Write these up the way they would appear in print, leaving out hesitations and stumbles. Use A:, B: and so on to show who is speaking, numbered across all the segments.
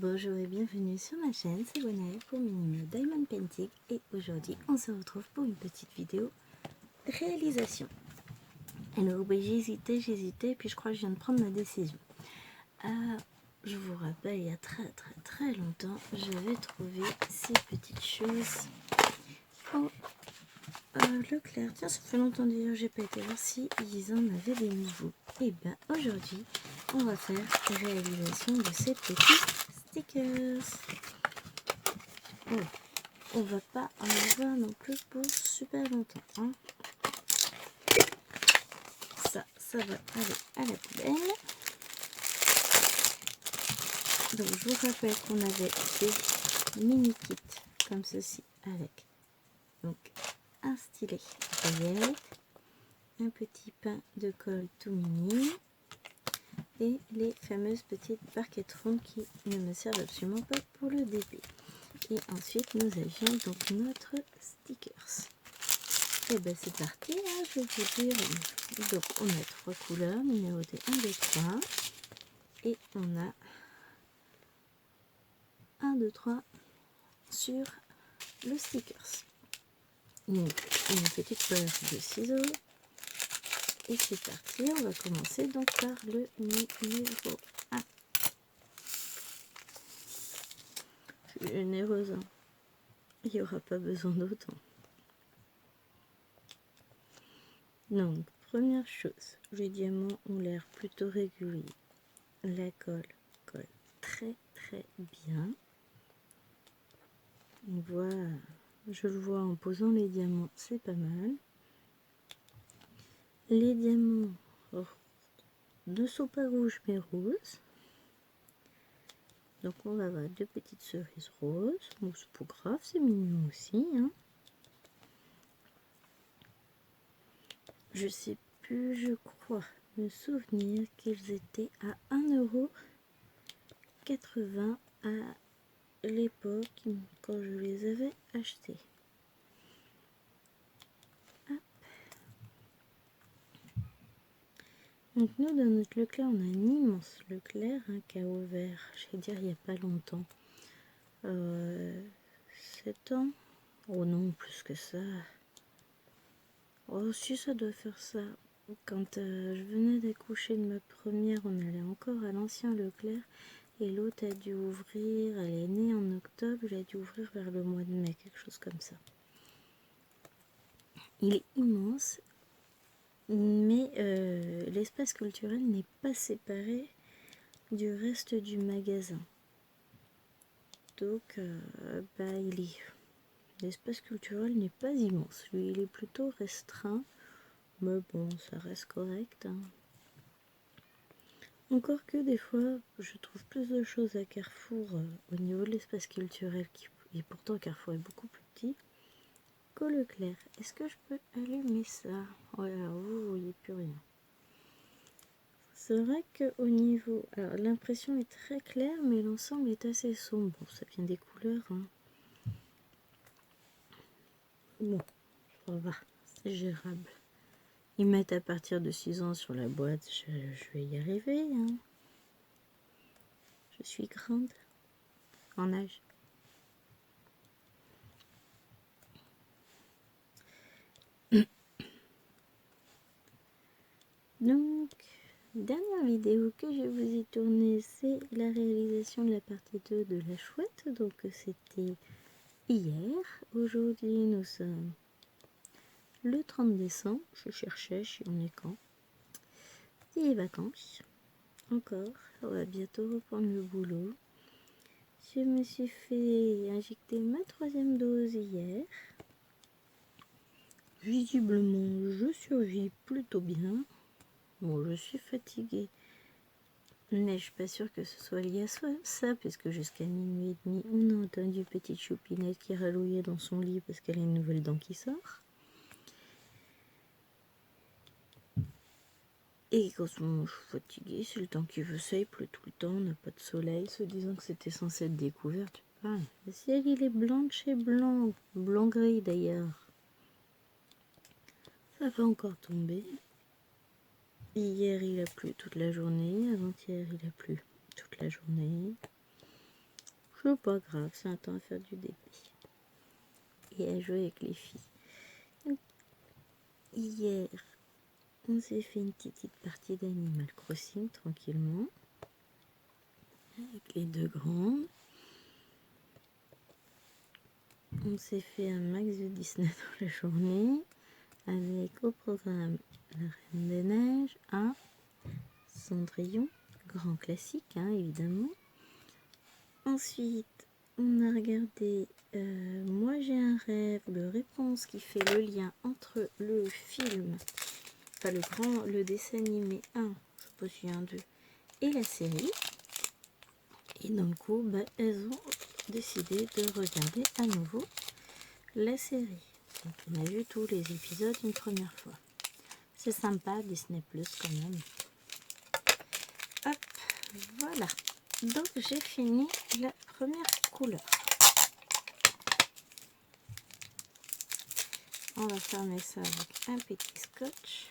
A: Bonjour et bienvenue sur ma chaîne, c'est Gwenaëlle pour Minimo Diamond Painting et aujourd'hui on se retrouve pour une petite vidéo réalisation. Alors j'hésitais puis je crois que je viens de prendre ma décision. Je vous rappelle, il y a très longtemps, j'avais trouvé ces petites choses au Leclerc. Tiens, ça fait longtemps d'ailleurs, j'ai pas été voir si ils en avaient des nouveaux. Et bien aujourd'hui, on va faire la réalisation de ces petits stickers. On va pas en avoir non plus pour super longtemps. Hein. Ça va aller à la poubelle. Donc je vous rappelle qu'on avait des mini kits comme ceci avec donc un stylet paillettes, un petit pain de colle tout mini et les fameuses petites barquettes rondes qui ne me servent absolument pas pour le début. Et ensuite nous avions donc notre stickers. Et ben c'est parti, hein, je vais vous dire. Donc on a 3 couleurs, numérotées 1, 2, 3. Et on a 1, 2, 3 sur le stickers. Donc une petite paire de ciseaux. Et c'est parti, on va commencer donc par le numéro 1. Je suis généreuse, hein. Il n'y aura pas besoin d'autant. Donc, première chose, les diamants ont l'air plutôt réguliers. La colle colle très bien. Voilà, je le vois en posant les diamants, c'est pas mal. Les diamants ne sont pas rouges mais roses. Donc on va avoir 2 petites cerises roses. Bon, c'est pas grave, c'est mignon aussi. Hein. Je sais plus, je crois me souvenir qu'ils étaient à 1,80 € à l'époque quand je les avais achetés. Donc nous dans notre Leclerc on a un immense Leclerc hein, qui a ouvert, je vais dire il n'y a pas longtemps, 7 ans, oh non plus que ça, oh si ça doit faire ça. Quand je venais d'accoucher de ma première, on allait encore à l'ancien Leclerc et l'autre a dû ouvrir, elle est née en octobre, elle a dû ouvrir vers le mois de mai, quelque chose comme ça. Il est immense, mais l'espace culturel n'est pas séparé du reste du magasin. Donc l'espace culturel n'est pas immense, lui il est plutôt restreint, mais bon ça reste correct. Hein. Encore que des fois, je trouve plus de choses à Carrefour au niveau de l'espace culturel, et pourtant Carrefour est beaucoup plus petit, qu'au Leclerc. Est-ce que je peux allumer ça? Voilà, vous voyez plus rien. C'est vrai qu'au niveau... Alors l'impression est très claire, mais l'ensemble est assez sombre. Bon, ça vient des couleurs. Hein. Bon, ça va, c'est gérable. Ils mettent à partir de 6 ans sur la boîte, je vais y arriver. Hein. Je suis grande en âge. Donc, dernière vidéo que je vous ai tournée, c'est la réalisation de la partie 2 de la chouette. Donc, c'était hier. Aujourd'hui, nous sommes le 30 décembre. Je cherchais, je suis en quand. C'est les vacances. Encore. On va bientôt reprendre le boulot. Je me suis fait injecter ma 3e dose hier. Visiblement, je survis plutôt bien. Bon, je suis fatiguée. Mais je suis pas sûre que ce soit lié à ça, parce que jusqu'à minuit et demi, on a entendu petite choupinette qui ralouillait dans son lit parce qu'elle a une nouvelle dent qui sort. Et quand je suis fatiguée, c'est le temps qui veut ça, il pleut tout le temps, on n'a pas de soleil, se disant que c'était censé être découvert. Le ciel il est blanc de chez blanc, blanc-gris d'ailleurs. Ça va encore tomber. Hier il a plu toute la journée, avant-hier il a plu toute la journée. C'est pas grave, c'est un temps à faire du DP. Et à jouer avec les filles. Donc, hier, on s'est fait une petite partie d'Animal Crossing tranquillement. Avec les deux grandes. On s'est fait un max de Disney dans la journée. Avec au programme La Reine des Neiges, un Cendrillon, grand classique évidemment. Ensuite, on a regardé Moi j'ai un rêve de réponse qui fait le lien entre le film, enfin le dessin animé 1, je sais pas s'il y a un 2, et la série. Et d'un coup, elles ont décidé de regarder à nouveau la série. Donc on a vu tous les épisodes une première fois. C'est sympa, Disney Plus quand même. Hop, voilà. Donc j'ai fini la première couleur. On va fermer ça avec un petit scotch.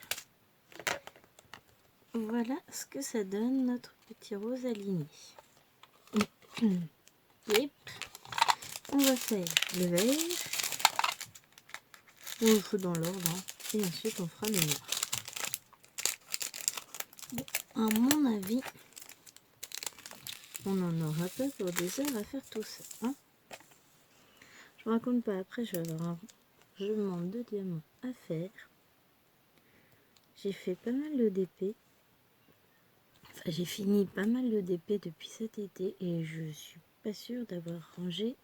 A: Voilà ce que ça donne notre petit rose aligné. Yep. On va faire le vert. On le fout dans l'ordre. Et ensuite on fera le noir. Bon, à mon avis, on n'en aura pas pour des heures à faire tout ça. Je ne raconte pas, après je vais avoir un jugement de diamants à faire. J'ai fait pas mal de DP. Enfin, j'ai fini pas mal de DP depuis cet été et je suis pas sûre d'avoir rangé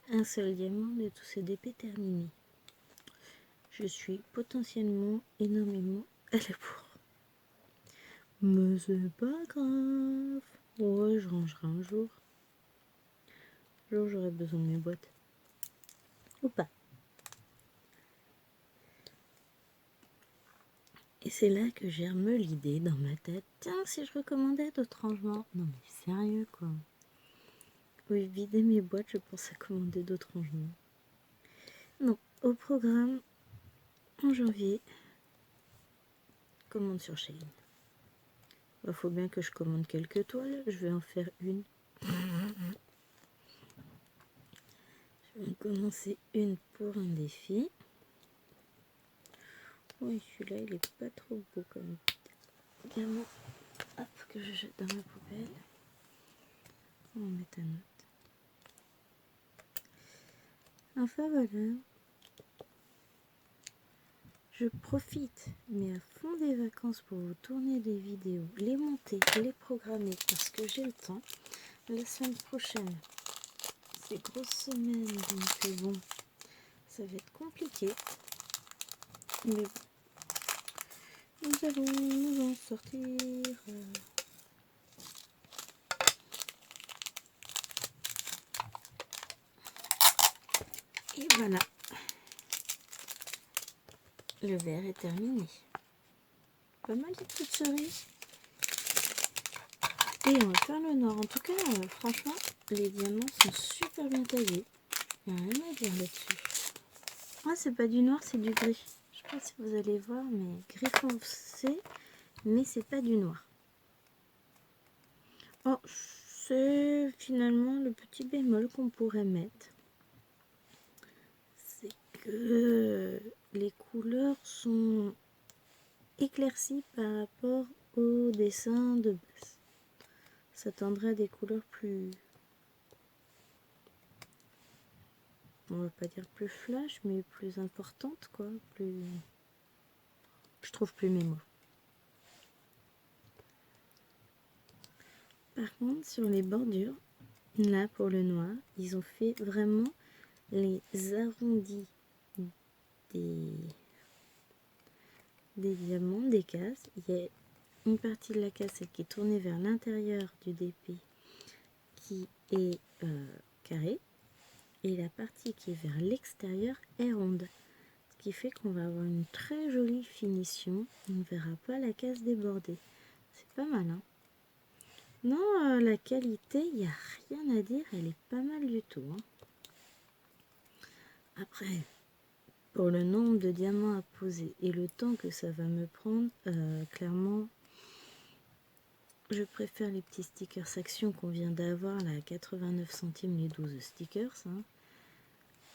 A: un seul diamant de tous ces DP terminés. Je suis potentiellement énormément à la bourre. Mais c'est pas grave. Ouais, je rangerai un jour. Un jour, j'aurai besoin de mes boîtes. Ou pas. Et c'est là que germe l'idée dans ma tête. Tiens, si je recommandais d'autres rangements. Non mais sérieux quoi. Oui, vider mes boîtes, je pense à commander d'autres rangements. Non, au programme, en janvier, commande sur Shein. Il faut bien que je commande quelques toiles, je vais en faire une. Je vais en commencer une pour un défi. Oui, celui-là, il est pas trop beau comme diamant. Hop, que je jette dans ma poubelle. On va mettre un autre. Enfin voilà. Je profite, mais à fond des vacances pour vous tourner des vidéos, les monter, les programmer parce que j'ai le temps. La semaine prochaine, c'est grosse semaine, donc bon, ça va être compliqué. Mais bon, nous allons nous en sortir. Et voilà. Le vert est terminé. Pas mal de petites cerises. Et on va faire le noir. En tout cas, franchement, les diamants sont super bien taillés. Il n'y a rien à dire là-dessus. Ah, c'est pas du noir, c'est du gris. Je sais pas si vous allez voir, mais gris foncé, mais c'est pas du noir. Oh, c'est finalement le petit bémol qu'on pourrait mettre. C'est que les couleurs sont éclaircies par rapport au dessin de base. Ça tendrait à des couleurs plus... On va pas dire plus flash, mais plus importantes, quoi. Plus... Je trouve plus mes mots. Par contre, sur les bordures, là, pour le noir, ils ont fait vraiment les arrondis des diamants, des cases. Il y a une partie de la case qui est tournée vers l'intérieur du DP qui est carrée et la partie qui est vers l'extérieur est ronde. Ce qui fait qu'on va avoir une très jolie finition. On ne verra pas la case débordée. C'est pas mal, hein? Non, la qualité, il n'y a rien à dire. Elle est pas mal du tout, hein. Après, pour le nombre de diamants à poser et le temps que ça va me prendre, clairement, je préfère les petits stickers Action qu'on vient d'avoir, là, à 89 centimes les 12 stickers. Hein.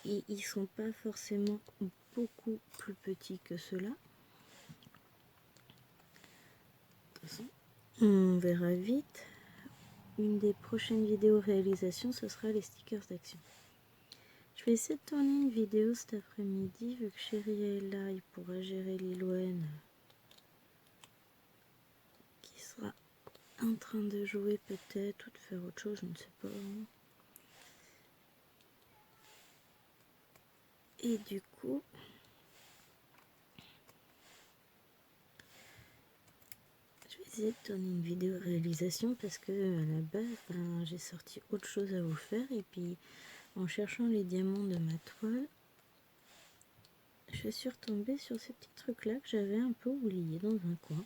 A: Et ils sont pas forcément beaucoup plus petits que ceux-là. De toute façon, on verra vite. Une des prochaines vidéos réalisations, ce sera les stickers d'Action. Je vais essayer de tourner une vidéo cet après-midi, vu que Chérie est là, il pourra gérer Lilouane, qui sera en train de jouer peut-être, ou de faire autre chose, je ne sais pas. Et du coup, je vais essayer de tourner une vidéo réalisation, parce que à la base, j'ai sorti autre chose à vous faire, et puis en cherchant les diamants de ma toile, je suis retombée sur ces petits trucs-là que j'avais un peu oubliés dans un coin.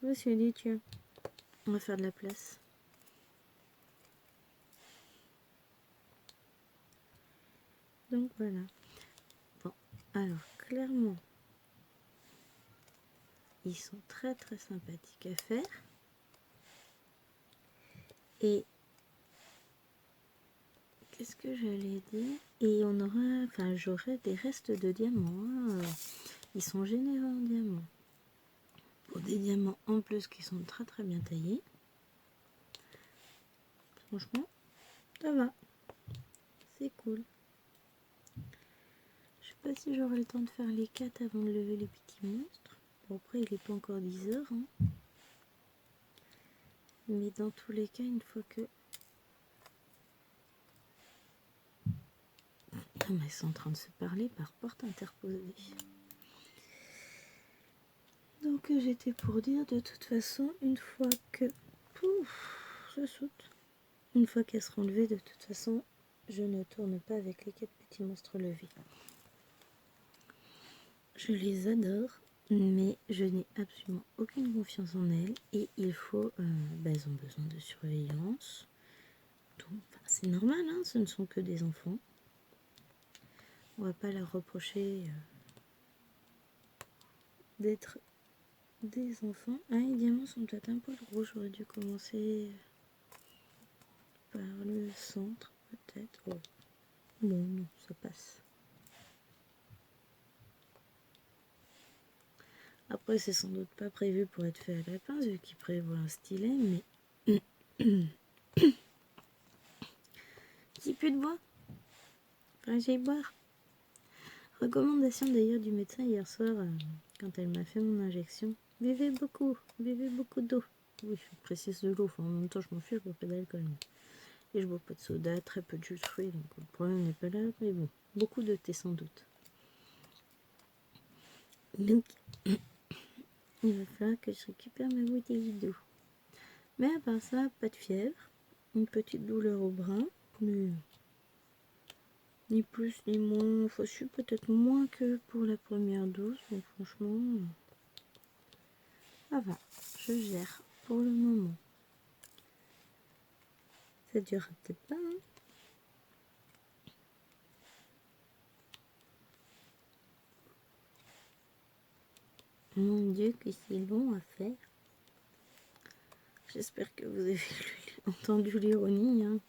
A: Je me suis dit, tiens, on va faire de la place. Donc voilà. Bon, alors clairement, ils sont très très sympathiques à faire. Et qu'est-ce que j'allais dire? Et on aura, enfin j'aurai des restes de diamants. Hein. Ils sont généreux en diamants. Pour des diamants en plus qui sont très très bien taillés. Franchement, ça va. C'est cool. Je sais pas si j'aurai le temps de faire les 4 avant de lever les petits monstres. Bon, après, il n'est pas encore 10 heures. Hein. Mais dans tous les cas, une fois que... Ah, mais ils sont en train de se parler par porte interposée. Donc j'étais pour dire, de toute façon, une fois que... Pouf, je saute. Une fois qu'elles seront levées, de toute façon, je ne tourne pas avec les 4 petits monstres levés. Je les adore, mais je n'ai absolument aucune confiance en elles. Et il faut... elles ont besoin de surveillance. Donc, c'est normal, hein, ce ne sont que des enfants. On va pas leur reprocher d'être des enfants. Ah, les diamants sont peut-être un peu gros. J'aurais dû commencer par le centre, peut-être. Oh. Bon, non, ça passe. Après, c'est sans doute pas prévu pour être fait à la pince, vu qu'il prévoit un stylet, mais... J'ai plus de bois. Enfin, j'ai boire. Recommandation d'ailleurs du médecin hier soir, quand elle m'a fait mon injection. Buvez beaucoup d'eau. Oui, je précise de l'eau, enfin, en même temps je m'en fiche, je bois pas d'alcool. Et je bois pas de soda, très peu de jus de fruits, donc le problème n'est pas là, mais bon, beaucoup de thé sans doute. Donc, il va falloir que je récupère ma bouteille d'eau. Mais à part ça, pas de fièvre, une petite douleur au bras, mais ni plus ni moins, enfin je suis peut-être moins que pour la première dose, mais franchement, ça va, je gère pour le moment. Ça durera peut-être pas, hein. Mon Dieu, que c'est long à faire. J'espère que vous avez entendu l'ironie. Hein.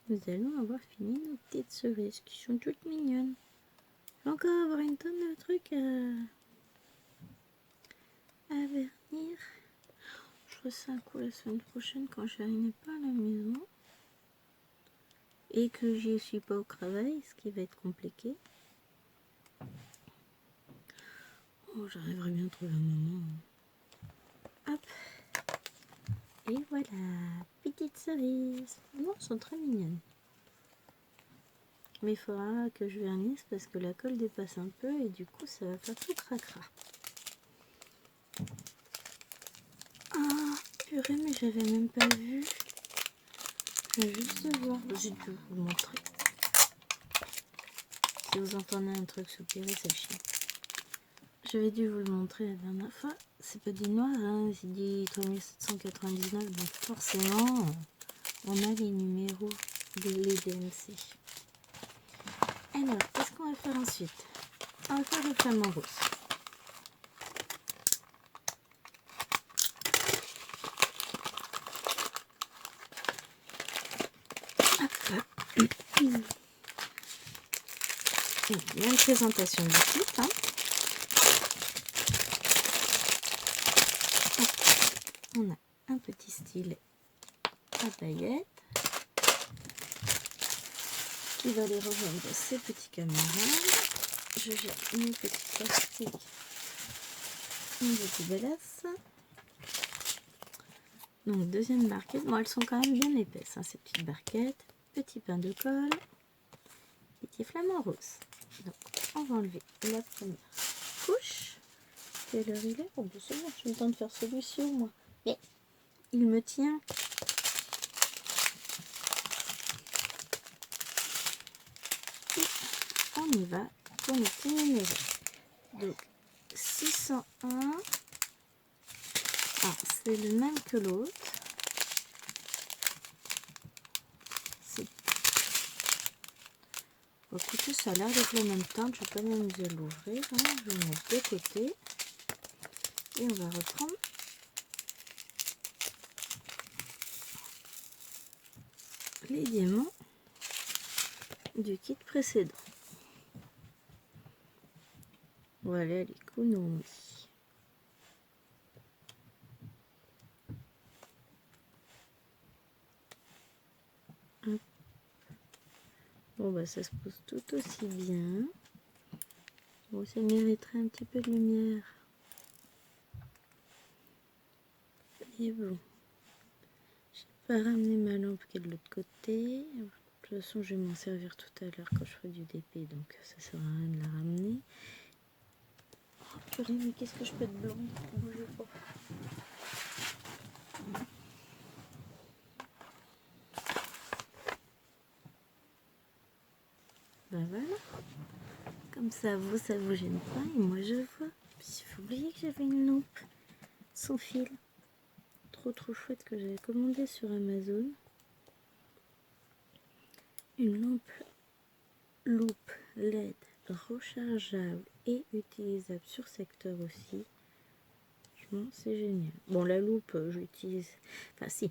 A: Nous allons avoir fini nos petites cerises qui sont toutes mignonnes. Je vais encore avoir une tonne de trucs à vernir. Je ferai ça un coup la semaine prochaine quand Chérie n'est pas à la maison. Et que j'y suis pas au travail, ce qui va être compliqué. Oh, j'arriverai bien à trouver un moment. Hop. Et voilà, petite cerise. Non, elles sont très mignonnes. Mais il faudra que je vernisse parce que la colle dépasse un peu et du coup ça va faire tout cracra. Ah, purée, mais j'avais même pas vu. Je viens juste de voir. J'ai dû vous le montrer. Si vous entendez un truc soupirer, c'est le chien. J'avais dû vous le montrer la dernière fois. C'est pas du noir, hein, c'est dit 3799. Donc forcément, on a les numéros des DMC. Alors, qu'est-ce qu'on va faire ensuite? On va faire le flamant rose. Et bien une présentation du kit. Hein. On a un petit stylet à paillettes qui va les rejoindre ses petits camarades. Je jette mes petits plastiques une petite belasse. Donc deuxième barquette, bon elles sont quand même bien épaisses hein, ces petites barquettes. Petit pain de colle, petit flamant rose. Donc on va enlever la première couche. Quelle heure il est? Oh ben c'est bon, j'ai le temps de faire celui-ci au moins. Mais il me tient. Et on y va pour le petit numéro. Donc 601. Ah, c'est le même que l'autre. Écoutez, ça a l'air d'être le même temps. Je vais pas m'amuser à l'ouvrir. Hein. Je vais le mettre de côté. Et on va reprendre les diamants du kit précédent. Voilà les Kunomi. Bon bah ça se pose tout aussi bien. Bon, ça mériterait un petit peu de lumière. Et bon, j'ai pas ramené ma lampe qui est de l'autre côté. De toute façon, je vais m'en servir tout à l'heure quand je ferai du DP, donc ça sert à rien de la ramener. Oh purée, mais qu'est-ce que je peux te blonder? Bougez pas. Ben voilà. Comme ça vous gêne pas et moi je vois. J'ai oublié que j'avais une lampe sans fil. Trop chouette que j'avais commandé sur Amazon. Une loupe LED rechargeable et utilisable sur secteur aussi. Franchement, c'est génial. Bon, la loupe, j'utilise... Enfin, si,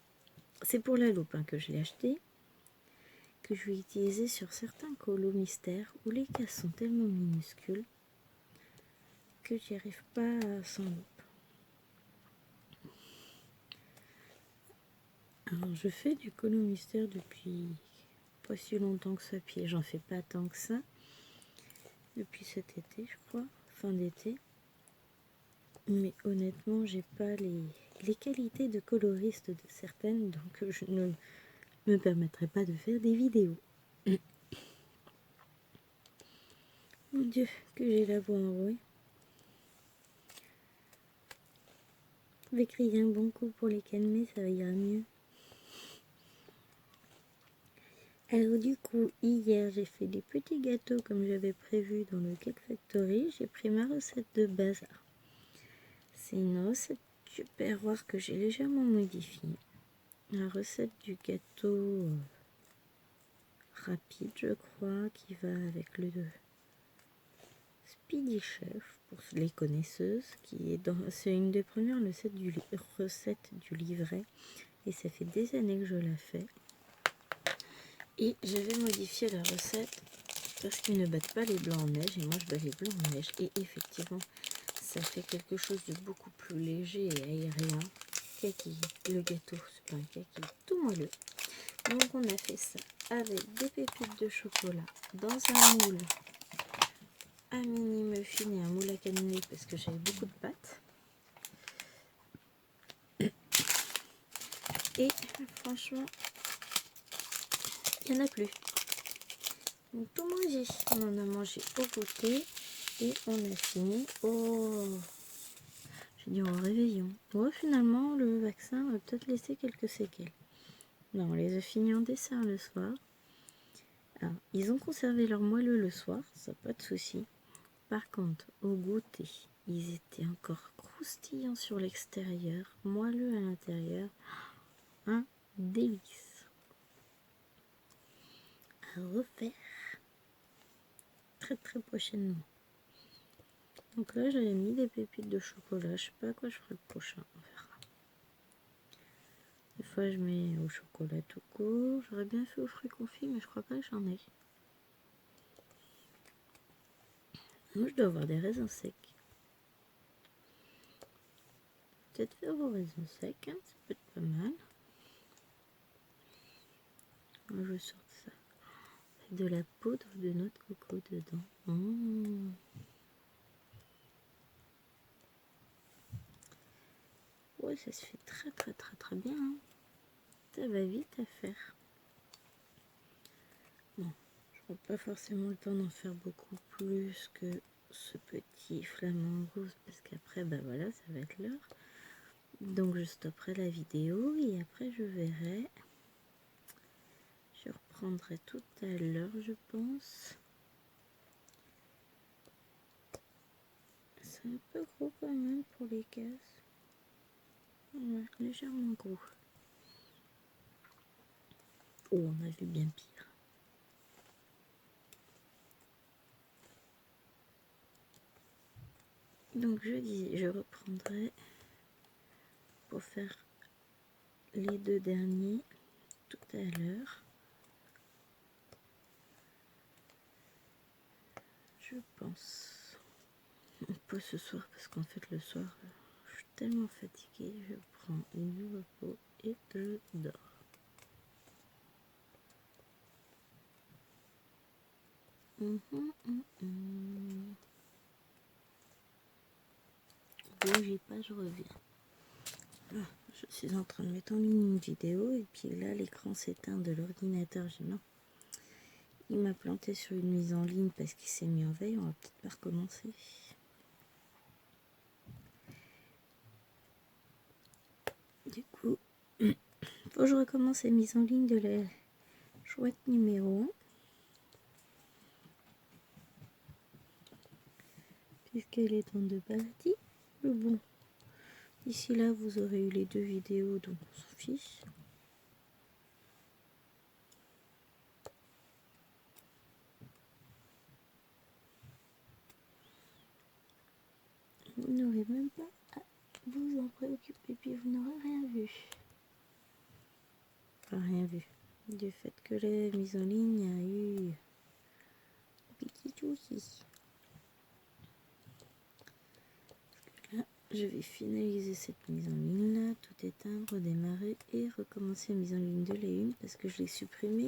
A: c'est pour la loupe hein, que je l'ai achetée. Que je vais utiliser sur certains colos mystères où les cases sont tellement minuscules que j'y arrive pas sans loupe. Alors, je fais du colo mystère depuis pas si longtemps que ça, puis j'en fais pas tant que ça. Depuis cet été, je crois, fin d'été. Mais honnêtement, j'ai pas les qualités de coloriste de certaines, donc je ne me permettrai pas de faire des vidéos. Mon Dieu, que j'ai la voix enrouée. Je vais crier un bon coup pour les calmer, ça ira mieux. Alors du coup, hier, j'ai fait des petits gâteaux comme j'avais prévu dans le Cake Factory. J'ai pris ma recette de base. C'est une recette du perroir que j'ai légèrement modifiée. La recette du gâteau rapide, je crois, qui va avec le Speedy Chef pour les connaisseuses, qui est dans, c'est une des premières recettes du livret, et ça fait des années que je la fais. Et j'avais modifié la recette parce qu'ils ne battent pas les blancs en neige, et moi je bats les blancs en neige, et effectivement ça fait quelque chose de beaucoup plus léger et aérien. Kaki, le gâteau, c'est pas un kaki, tout moelleux. Donc on a fait ça avec des pépites de chocolat dans un moule à mini muffin et un moule à cannelé parce que j'avais beaucoup de pâtes. Et franchement, il n'y en a plus. Donc tout mangé. On en a mangé au goûter et on a fini au... J'ai dit au réveillon. Ouais, finalement, le vaccin va peut-être laisser quelques séquelles. Non, on les a finis en dessert le soir. Alors, ils ont conservé leur moelleux le soir, ça pas de souci. Par contre, au goûter, ils étaient encore croustillants sur l'extérieur, moelleux à l'intérieur. Un délice. À refaire très prochainement. Donc là, j'avais mis des pépites de chocolat. Je sais pas à quoi je ferai le prochain. On verra. fois je mets au chocolat tout court. J'aurais bien fait aux fruits confits, mais je crois pas que j'en ai. Moi, je dois avoir des raisins secs. Peut-être faire aux raisins secs, hein, ça peut être pas mal. Moi, je sors ça. Avec de la poudre de noix de coco dedans. Mmh. Ouais, ça se fait très bien. Hein. Ça va vite à faire. Bon, je n'aurai pas forcément le temps d'en faire beaucoup plus que ce petit flamant rose parce qu'après, bah voilà, ça va être l'heure. Donc je stopperai la vidéo et après je verrai. Je reprendrai tout à l'heure, je pense. C'est un peu gros quand même pour les cases. Ouais, légèrement gros. Oh, on a vu bien pire. Donc je reprendrai pour faire les deux derniers tout à l'heure. Je pense. Pas ce soir parce qu'en fait le soir je suis tellement fatiguée. Je prends une repos et je dors. Bougez pas, je reviens. Ah, je suis en train de mettre en ligne une vidéo et puis là l'écran s'éteint de l'ordinateur. J'ai non. Il m'a planté sur une mise en ligne parce qu'il s'est mis en veille. On va peut-être pas recommencer. Du coup, faut que je recommence la mise en ligne de la chouette numéro 1. Puisqu'elle est en deux parties. Mais bon, d'ici là, vous aurez eu les deux vidéos, donc on s'en fiche. Vous n'aurez même pas à vous en préoccuper, puis vous n'aurez rien vu. Enfin, rien vu. Du fait que la mise en ligne a eu un petit souci. Là, je vais finaliser cette mise en ligne là, tout éteindre, redémarrer et recommencer la mise en ligne de la une parce que je l'ai supprimée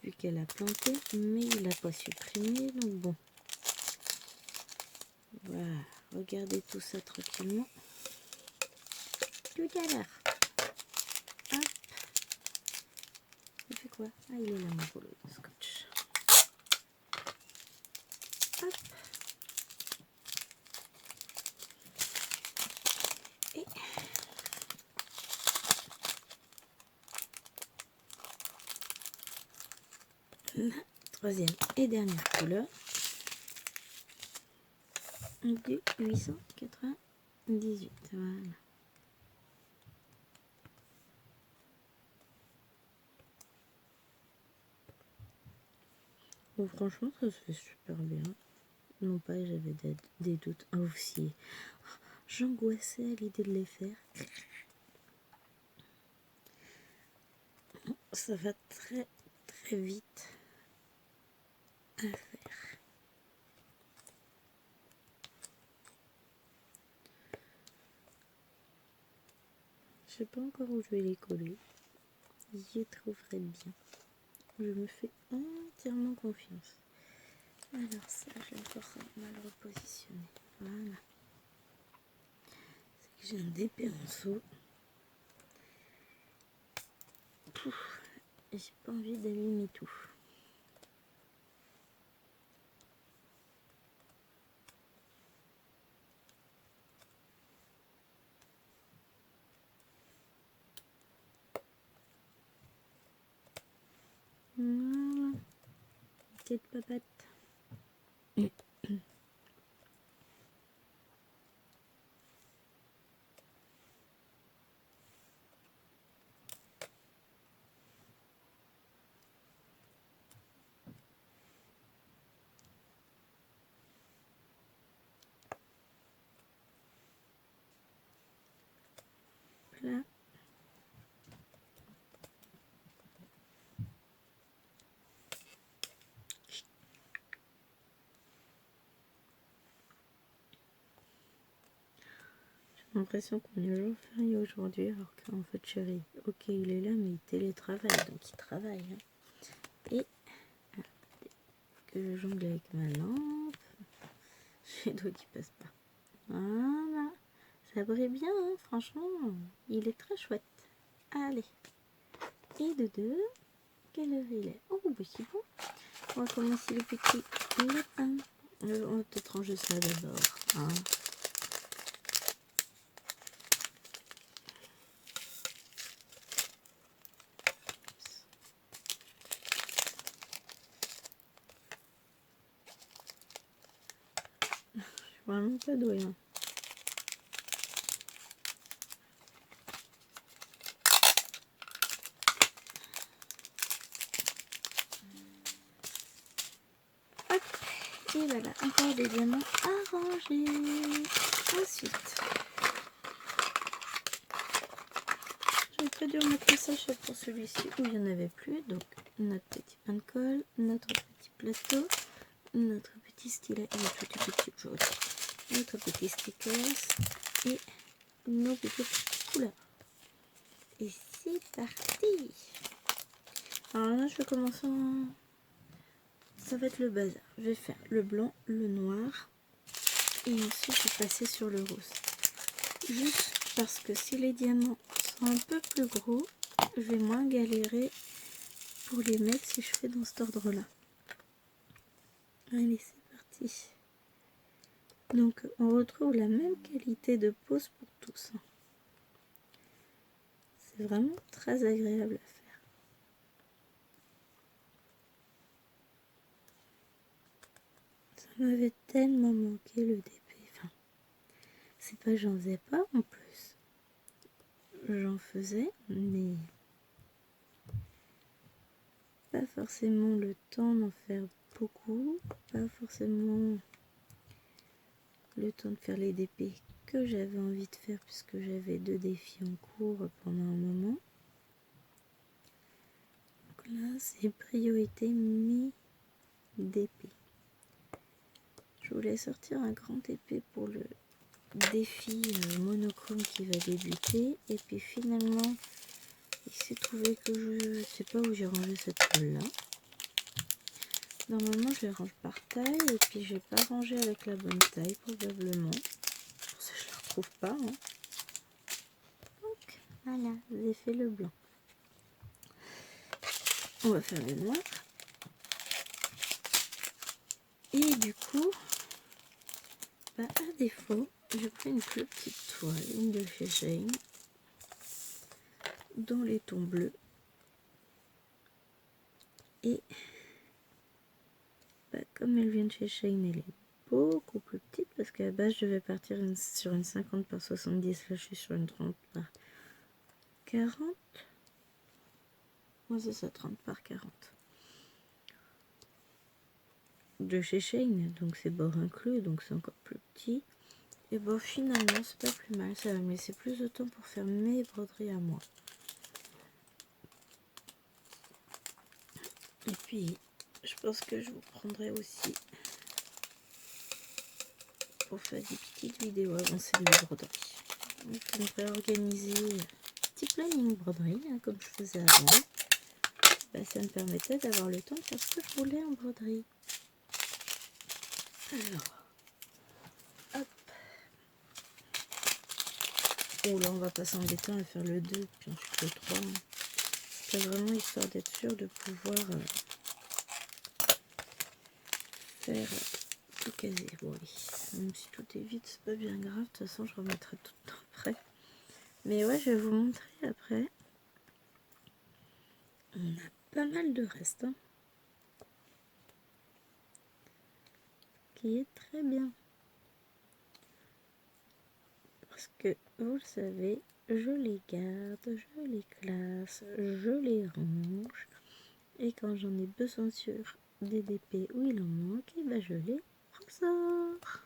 A: vu qu'elle a planté, mais il n'a pas supprimé, donc bon. Voilà, regardez tout ça tranquillement. Tout à l'heure. Hop. Il fait quoi? Ah, il est là mon rouleau de scotch. Hop. Et la troisième et dernière couleur du 898. Voilà. Bon, franchement, ça se fait super bien. Non pas, j'avais des doutes aussi. J'angoissais à l'idée de les faire. Ça va très vite à faire. Je sais pas encore où je vais les coller. J'y trouverai bien. Je me fais entièrement confiance. Alors ça, je vais encore mal repositionner. Voilà. C'est que j'ai un des pinceaux. Et j'ai pas envie d'abîmer tout. Voilà. Petite papette. Là. l'impression qu'on est jour férié aujourd'hui, alors qu'en fait, chérie, ok, il est là, mais il télétravaille, donc il travaille. Hein. Et que je jongle avec ma lampe. J'ai les doigts qui passent pas. Voilà. Ça brille bien, hein, franchement. Il est très chouette. Allez. Et de deux. Quelle heure il est? Oh, bah c'est bon. On va commencer le petit lapin. On va peut-être ranger ça d'abord. Hein. Je suis vraiment pas douée. Hein. Hop. Et voilà, encore des diamants à ranger. Ensuite, j'aurais pas dû remettre le sachet pour celui-ci où il n'y en avait plus. Donc, notre petit pain de colle, notre petit plateau, notre petit stylet, tout petit jaune, notre petit stickers et nos petites couleurs. Et c'est parti. Alors là, je vais commencer en... Ça va être le bazar. Je vais faire le blanc, le noir et ensuite je vais passer sur le rose. Juste parce que si les diamants sont un peu plus gros, je vais moins galérer pour les mettre si je fais dans cet ordre-là. Allez, c'est parti. Donc, on retrouve la même qualité de pose pour tous. C'est vraiment très agréable à faire. Ça m'avait tellement manqué le DP. Enfin, c'est pas que j'en faisais pas en plus. J'en faisais, mais pas forcément le temps d'en faire beaucoup. Pas forcément le temps de faire les DP que j'avais envie de faire puisque j'avais 2 défis en cours pendant un moment. Donc là, c'est priorité mes DP. Je voulais sortir un grand épée pour le défi monochrome qui va débuter. Et puis finalement, il s'est trouvé que je ne sais pas où j'ai rangé cette colle là. Normalement, je les range par taille. Et puis, j'ai pas rangé avec la bonne taille probablement. Pour ça, je ne la retrouve pas. Hein. Donc, voilà, j'ai fait le blanc. On va faire le noir. Et du coup, bah, à défaut, j'ai pris une plus petite toile, une de chez Shane, dans les tons bleus. Et bah, comme elle vient de chez Shane, elle est beaucoup plus petite parce qu'à la base, je vais partir sur une 50 par 70. Là, je suis sur une 30 par 40. Moi, c'est ça, 30 par 40. De chez Shane, donc c'est bord inclus, donc c'est encore plus petit. Et bon, finalement, c'est pas plus mal. Ça va me laisser plus de temps pour faire mes broderies à moi. Et puis, je pense que je vous prendrai aussi pour faire des petites vidéos avancées de mes broderies. Donc, je devrais organiser un petit planning broderie, hein, comme je faisais avant. Bah, ça me permettait d'avoir le temps de faire ce que je voulais en broderie. Alors, hop. Oh là, on va pas s'embêter à faire le 2, puis ensuite le 3. Hein. C'est vraiment histoire d'être sûr de pouvoir faire tout caser. Bon, oui. Même si tout est vide, c'est pas bien grave. De toute façon, je remettrai tout le temps après. Mais ouais, je vais vous montrer après. On a pas mal de restes. Hein, qui est très bien. Parce que, vous le savez, je les garde, je les classe, je les range. Et quand j'en ai besoin sur des DP où il en manque, et ben je les ressors.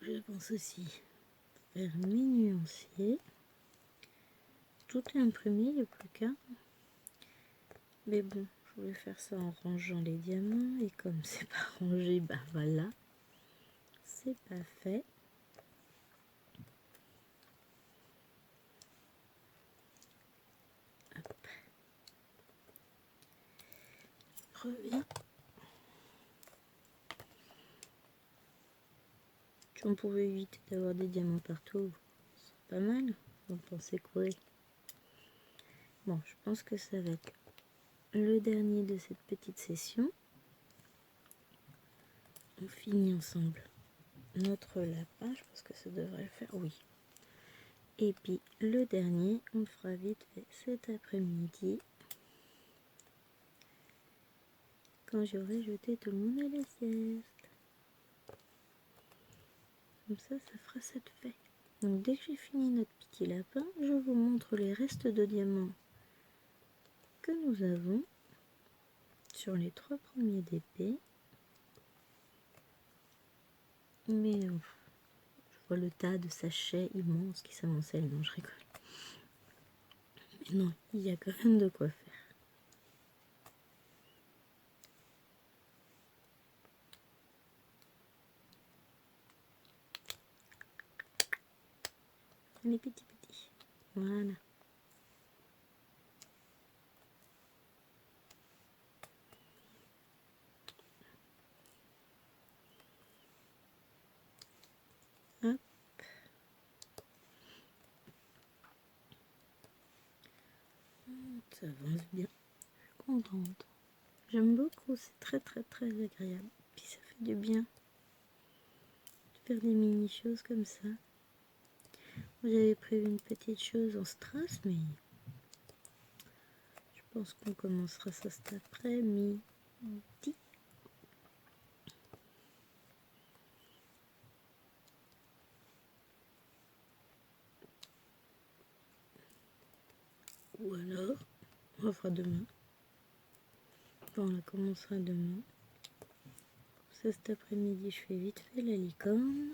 A: Je pense aussi faire mes nuanciers. Tout est imprimé, il n'y a plus qu'à. Mais bon, je voulais faire ça en rangeant les diamants. Et comme c'est pas rangé, bah voilà. C'est pas fait. Hop. Reviens. Si on pouvait éviter d'avoir des diamants partout, c'est pas mal. Vous pensez quoi? Bon, je pense que ça va être le dernier de cette petite session. On finit ensemble notre lapin. Je pense que ça devrait le faire. Oui. Et puis le dernier, on le fera vite fait cet après-midi. Quand j'aurai jeté tout le monde à la sieste. Comme ça fera cette fait. Donc dès que j'ai fini notre petit lapin, je vous montre les restes de diamants que nous avons sur les 3 premiers d'épée. Mais je vois le tas de sachets immenses qui s'amoncellent. Non, je rigole. Mais non, il y a quand même de quoi faire. Les petits. Voilà. Hop. Ça avance bien. Je suis contente. J'aime beaucoup. C'est très agréable. Puis ça fait du bien de faire des mini choses comme ça. J'avais prévu une petite chose en strass, mais je pense qu'on commencera ça cet après-midi. Ou alors, on la fera demain. Enfin, on la commencera demain. Ça, cet après-midi, je fais vite fait la licorne.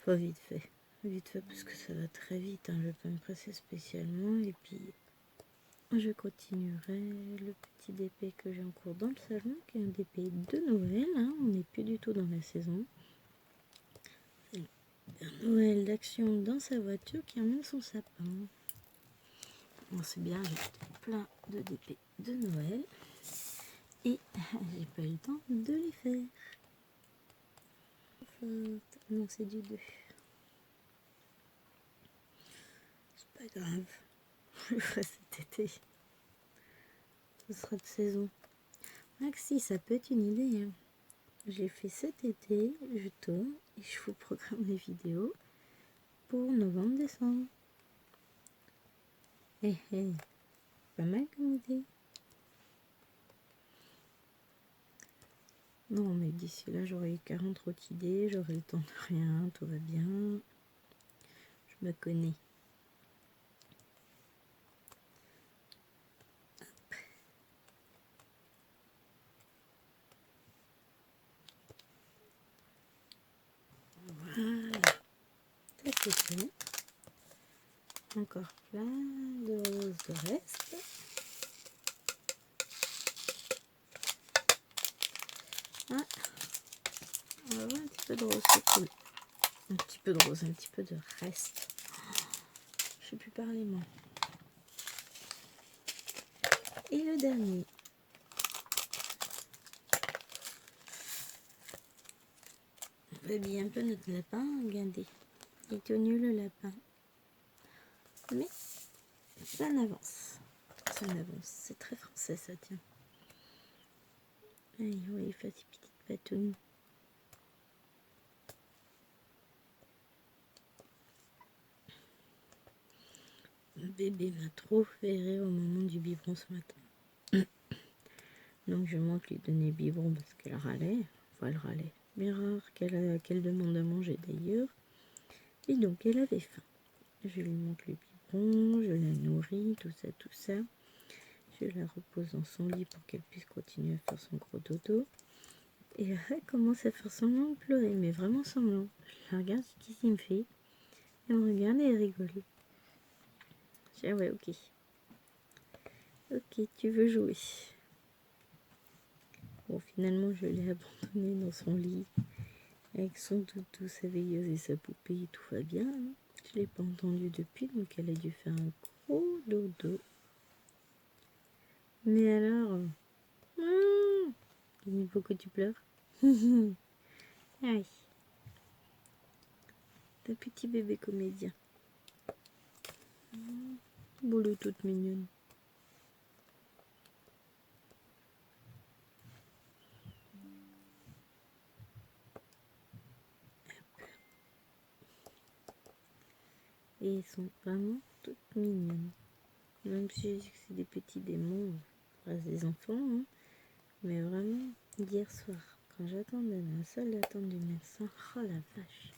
A: Enfin, vite fait. Vite fait parce que ça va très vite. Hein. Je vais pas me presser spécialement. Et puis, je continuerai le petit DP que j'ai en cours dans le salon, qui est un DP de Noël. Hein. On n'est plus du tout dans la saison. Un Noël d'action dans sa voiture qui emmène son sapin. Bon, c'est bien, j'ai plein de DP de Noël. Et j'ai pas eu le temps de les faire. Non, c'est du 2. C'est pas grave. Je le ferai cet été. Ce sera de saison. Maxi, ça peut être une idée. Hein. Je l'ai fait cet été, je tourne et je vous programme des vidéos pour novembre-décembre. Pas mal comme idée. Non, mais d'ici là, j'aurai eu 40 autres idées, j'aurai le temps de rien, tout va bien. Je me connais. Voilà, ça c'est fait. Encore plein de roses de reste. Ah, on va voir un petit peu de rose, c'est cool. Un petit peu de rose, un petit peu de reste. Je sais plus parler moi. Et le dernier. On va habiller un peu notre lapin, regardez. Il est tout nul le lapin. Mais ça avance. Ça avance. C'est très français ça, tiens. Allez, on va y faire des petites patounes. Le bébé m'a trop fait rire au moment du biberon ce matin. Donc je manque lui donner le biberon parce qu'elle râlait. Enfin, elle râlait. Mais rare qu'elle demande à manger d'ailleurs. Et donc elle avait faim. Je lui montre le biberon, je la nourris, tout ça. Je la repose dans son lit pour qu'elle puisse continuer à faire son gros dodo. Et elle commence à faire semblant de pleurer, mais vraiment semblant. Je la regarde, je dis qu'est-ce qu'il me fait. Elle me regarde et elle rigole. Je dis ah ouais, ok. Ok, tu veux jouer. Bon, finalement, je l'ai abandonné dans son lit avec son doudou, sa veilleuse et sa poupée. Tout va bien. Hein. Je l'ai pas entendu depuis, donc elle a dû faire un gros dodo. Mais alors, il faut que tu pleures. Aïe, ta petit bébé comédien. Bon, elle est toute mignonne. Et ils sont vraiment toutes mignonnes. Même si je dis que c'est des petits démons, reste des enfants. Hein. Mais vraiment, hier soir, quand j'attendais dans la salle d'attente du médecin, oh la vache,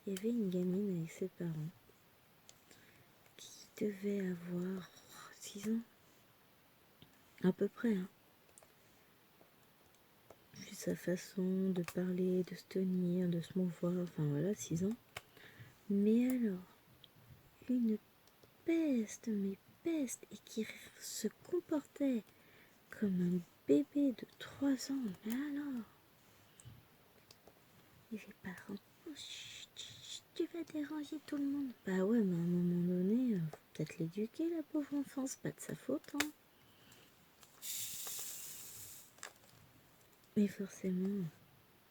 A: il y avait une gamine avec ses parents qui devait avoir 6 ans, à peu près. Hein. Vu sa façon de parler, de se tenir, de se mouvoir, enfin voilà, 6 ans. Mais alors, une peste, mais peste, et qui se comportait comme un bébé de 3 ans. Mais alors, et les parents, oh, chut, chut, tu vas déranger tout le monde. Bah ouais, mais à un moment donné, faut peut-être l'éduquer, la pauvre enfant, c'est pas de sa faute. Hein. Mais forcément,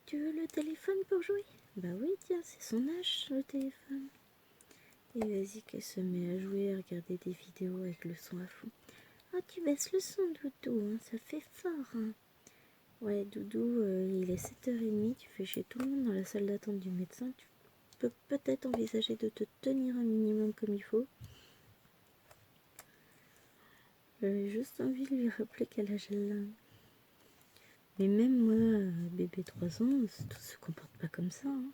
A: tu veux le téléphone pour jouer? Bah oui, tiens, c'est son âge, le téléphone. Et vas-y qu'elle se met à jouer, à regarder des vidéos avec le son à fond. Ah, tu baisses le son, Doudou, hein, ça fait fort. Hein. Ouais, Doudou, il est 7h30, tu fais chez tout le monde dans la salle d'attente du médecin. Tu peux peut-être envisager de te tenir un minimum comme il faut. J'avais juste envie de lui rappeler quel âge elle a. Mais même moi, bébé 3 ans, tout se comporte pas comme ça. Hein.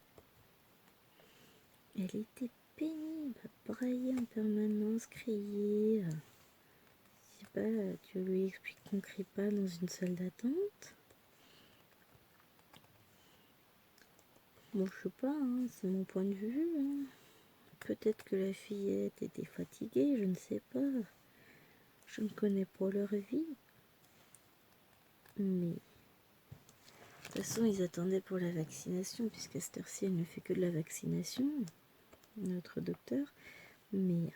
A: Elle était pénible, à brailler en permanence, crier. Je sais pas, tu lui expliques qu'on crie pas dans une salle d'attente. Bon, je sais pas, hein, c'est mon point de vue. Hein. Peut-être que la fillette était fatiguée, je ne sais pas. Je ne connais pas leur vie. Mais de toute façon, ils attendaient pour la vaccination, puisqu'à cette heure-ci, elle ne fait que de la vaccination, notre docteur. Mais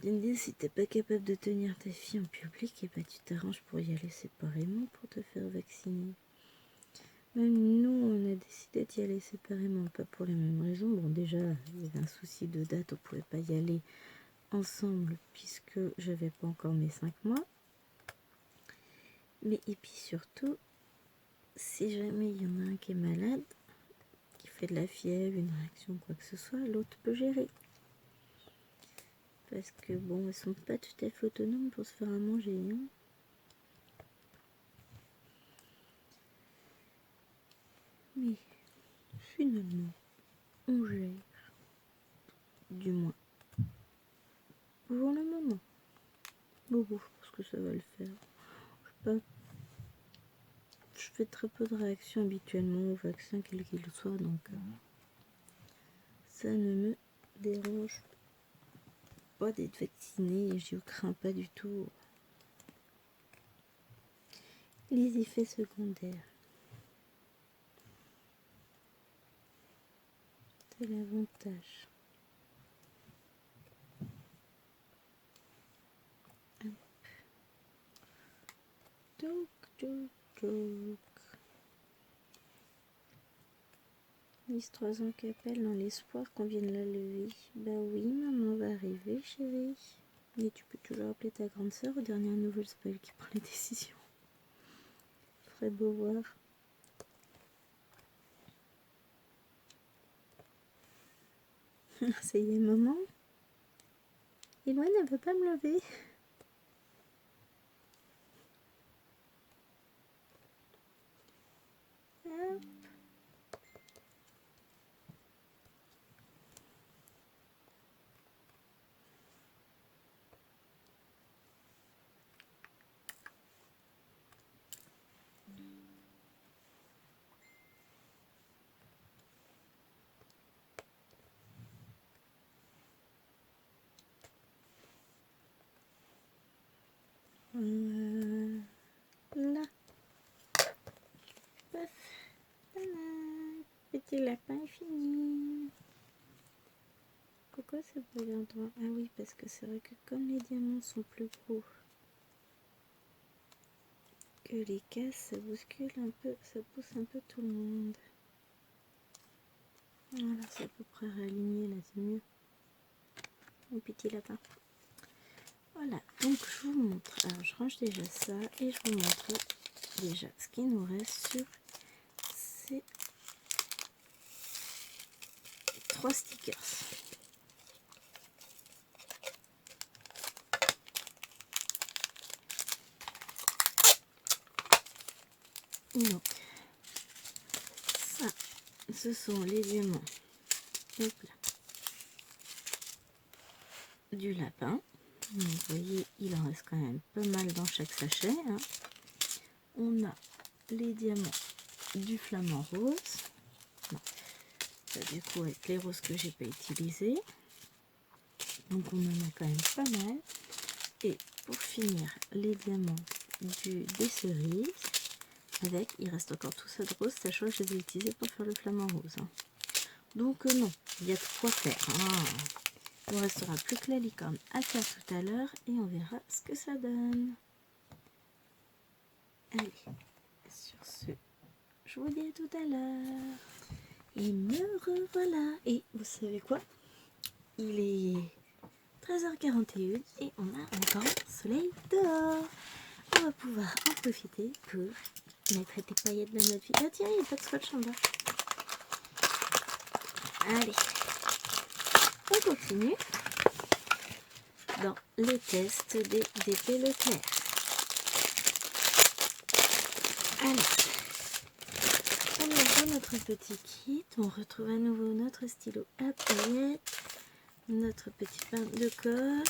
A: Lindy, si t'es pas capable de tenir ta fille en public, et bah tu t'arranges pour y aller séparément pour te faire vacciner. Même nous, on a décidé d'y aller séparément, pas pour les mêmes raisons. Bon, déjà, il y avait un souci de date, on pouvait pas y aller ensemble puisque j'avais pas encore mes 5 mois. Mais et puis surtout, si jamais il y en a un qui est malade, qui fait de la fièvre, une réaction, quoi que ce soit, l'autre peut gérer. Parce que bon, elles sont pas tout à fait autonomes pour se faire à manger. Hein. Mais finalement, on gère. Du moins, pour le moment. Bon, je pense que ça va le faire. Je sais pas. Je fais très peu de réactions habituellement au vaccin, quel qu'il soit, donc ça ne me dérange pas d'être vaccinée et je crains pas du tout les effets secondaires. C'est l'avantage. Donc. Lise 3 ans qui appelle dans l'espoir qu'on vienne la lever. Bah oui, maman va arriver, chérie. Mais tu peux toujours appeler ta grande sœur aux dernières nouvelles, c'est pas elle qui prend les décisions. Ferait beau voir. Ça y est, maman. Et moi, elle ne veut pas me lever. Ah. Là. Paf. Voilà. Petit lapin est fini. Pourquoi ça peut aller en droit? Ah oui, parce que c'est vrai que comme les diamants sont plus gros que les cases, ça bouscule un peu, ça pousse un peu tout le monde. Voilà, c'est à peu près réaligné là, c'est mieux. Mon petit lapin. Voilà, donc je vous montre. Alors je range déjà ça et je vous montre déjà ce qui nous reste sur ces 3 stickers. Donc, ça, ce sont les diamants. Hop là. Du lapin. Donc, vous voyez, il en reste quand même pas mal dans chaque sachet. Hein. On a les diamants du flamant rose. Non, ça, du coup, avec les roses que j'ai pas utilisées. Donc, on en a quand même pas mal. Et pour finir, les diamants des cerises. Avec, il reste encore tout ça de rose, sachant que je les ai utilisés pour faire le flamant rose. Hein. Donc, non, il y a de quoi faire. Hein. Il ne restera plus que la licorne à faire tout à l'heure et on verra ce que ça donne. Allez, sur ce, je vous dis à tout à l'heure. Et me revoilà. Et vous savez quoi? Il est 13h41 et on a encore le soleil dehors. On va pouvoir en profiter pour mettre des paillettes dans notre vie. Ah tiens, il n'y a pas de scotch en bas. Allez, on continue dans les tests des DP Leclerc. Alors, on ouvre notre petit kit, on retrouve à nouveau notre stylo à paillettes, notre petit pain de colle,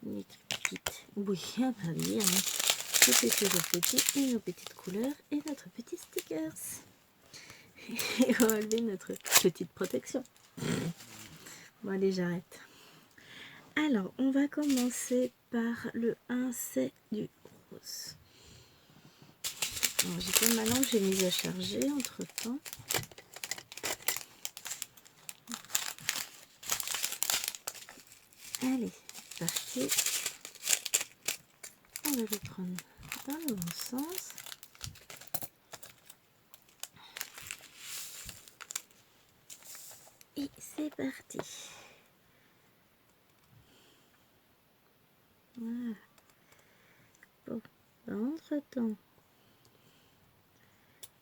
A: une petite bougie à papier, hein. Tout est toujours petit, et nos petites couleurs et notre petit stickers. Et on va enlever notre petite protection. Bon allez, j'arrête. Alors, on va commencer par le 1, c'est du rose. J'ai fait ma lampe, j'ai mis à charger entre temps. Allez, c'est parti. On va le prendre dans le bon sens. Et c'est parti. Voilà. Bon, entre temps,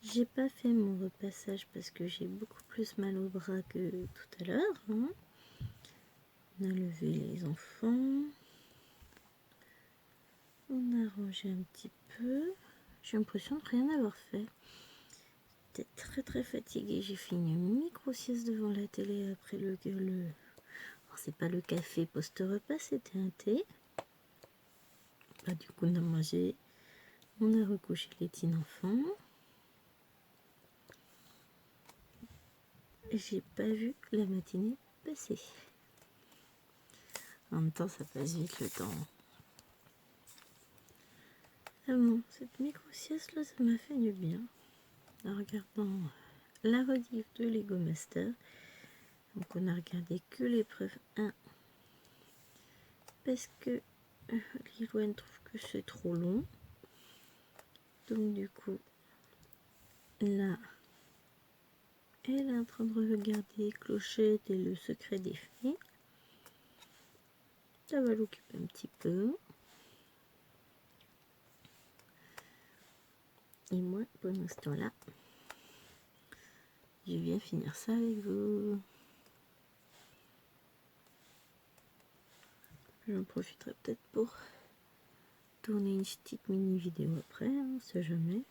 A: j'ai pas fait mon repassage parce que j'ai beaucoup plus mal au bras que tout à l'heure. Hein. On a levé les enfants. On a rangé un petit peu. J'ai l'impression de rien avoir fait. J'étais très très fatiguée. J'ai fait une micro-sieste devant la télé après le... Alors, c'est pas le café post-repas, c'était un thé. Bah, du coup, on a mangé. On a recouché les petits enfants. J'ai pas vu la matinée passer. En même temps, ça passe vite le temps. Ah bon, cette micro-sieste là, ça m'a fait du bien. En regardant la rediff de Lego Master. Donc on a regardé que l'épreuve 1. Parce que Liloane trouve que c'est trop long. Donc du coup, là, elle est en train de regarder Clochette et le secret des fées. Ça va l'occuper un petit peu. Et moi, pendant ce temps-là, je viens finir ça avec vous. J'en profiterai peut-être pour tourner une petite mini vidéo après, hein, on sait jamais.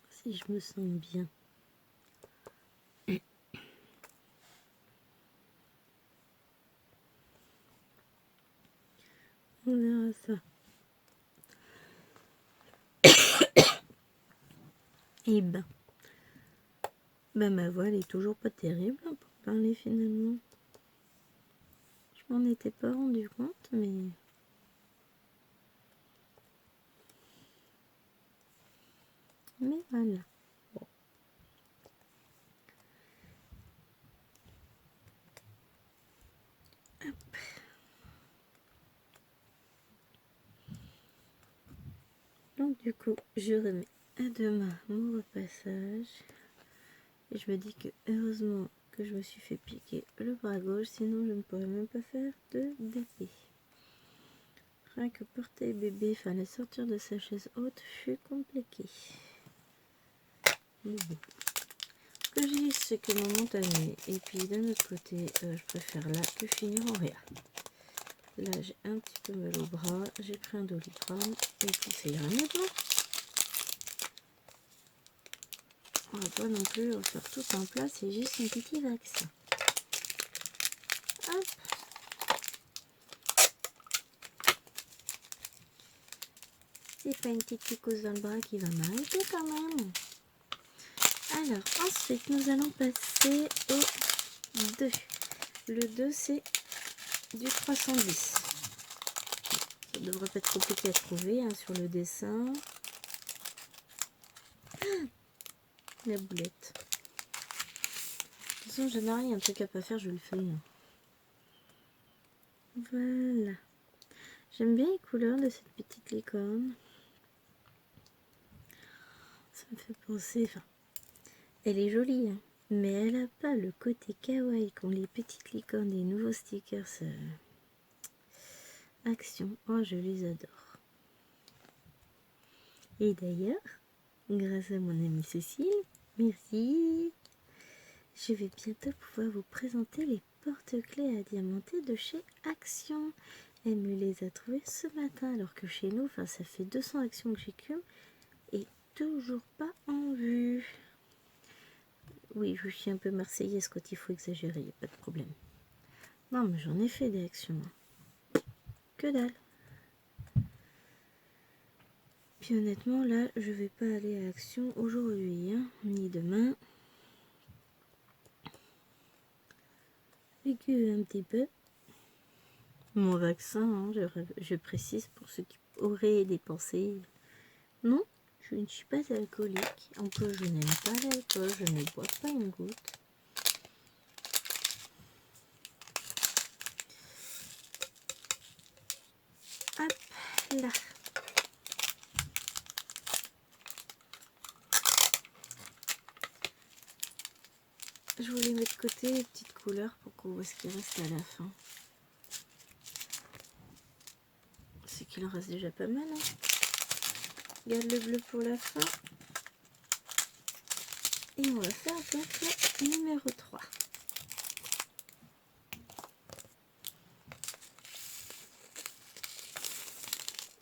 A: Si je me sens bien. On verra ça. Et ben, ma voix elle est toujours pas terrible hein, pour parler finalement. m'en étais pas rendu compte, mais... Mais voilà. Bon. Hop. Donc du coup, je remets à demain mon repassage. Et je me dis que heureusement que je me suis fait piquer le bras gauche, sinon je ne pourrais même pas faire de bébé. Rien que porter bébé, enfin la sortir de sa chaise haute fut compliqué. Mais bon. Ce que je dis, c'est que mon montagne, et puis d'un autre côté, je préfère là que finir en rien. Là, j'ai un petit peu mal au bras, j'ai pris un Doliprane, et puis ça ira mieux bon. On va pas non plus refaire tout en place, c'est juste un petit vaccin. Hop. C'est pas une petite piquose dans le bras qui va m'arrêter quand même. Alors, ensuite, nous allons passer au 2. Le 2, c'est du 310. Ça devrait pas être compliqué à trouver hein, sur le dessin. La boulette. De toute façon, je n'ai rien, un truc à pas faire, je le fais. Voilà. J'aime bien les couleurs de cette petite licorne. Ça me fait penser... Enfin, elle est jolie, hein, mais elle n'a pas le côté kawaii qu'ont les petites licornes des nouveaux stickers Action. Oh, je les adore. Et d'ailleurs, grâce à mon amie Cécile, merci, je vais bientôt pouvoir vous présenter les porte-clés à diamanter de chez Action. Elle me les a trouvés ce matin, alors que chez nous, enfin, ça fait 200 actions que j'écume et toujours pas en vue. Oui, je suis un peu marseillaise quand il faut exagérer, il n'y a pas de problème. Non, mais j'en ai fait des actions. Que dalle. Puis honnêtement, là, je vais pas aller à Action aujourd'hui, hein, ni demain. Vécu un petit peu. Mon vaccin, hein, je précise pour ceux qui auraient des pensées. Non, je ne suis pas alcoolique. En plus, je n'aime pas l'alcool, je ne bois pas une goutte. Hop là. Je voulais mettre de côté les petites couleurs pour qu'on voit ce qui reste à la fin. C'est qu'il en reste déjà pas mal. Hein. Garde le bleu pour la fin. Et on va faire donc le numéro 3.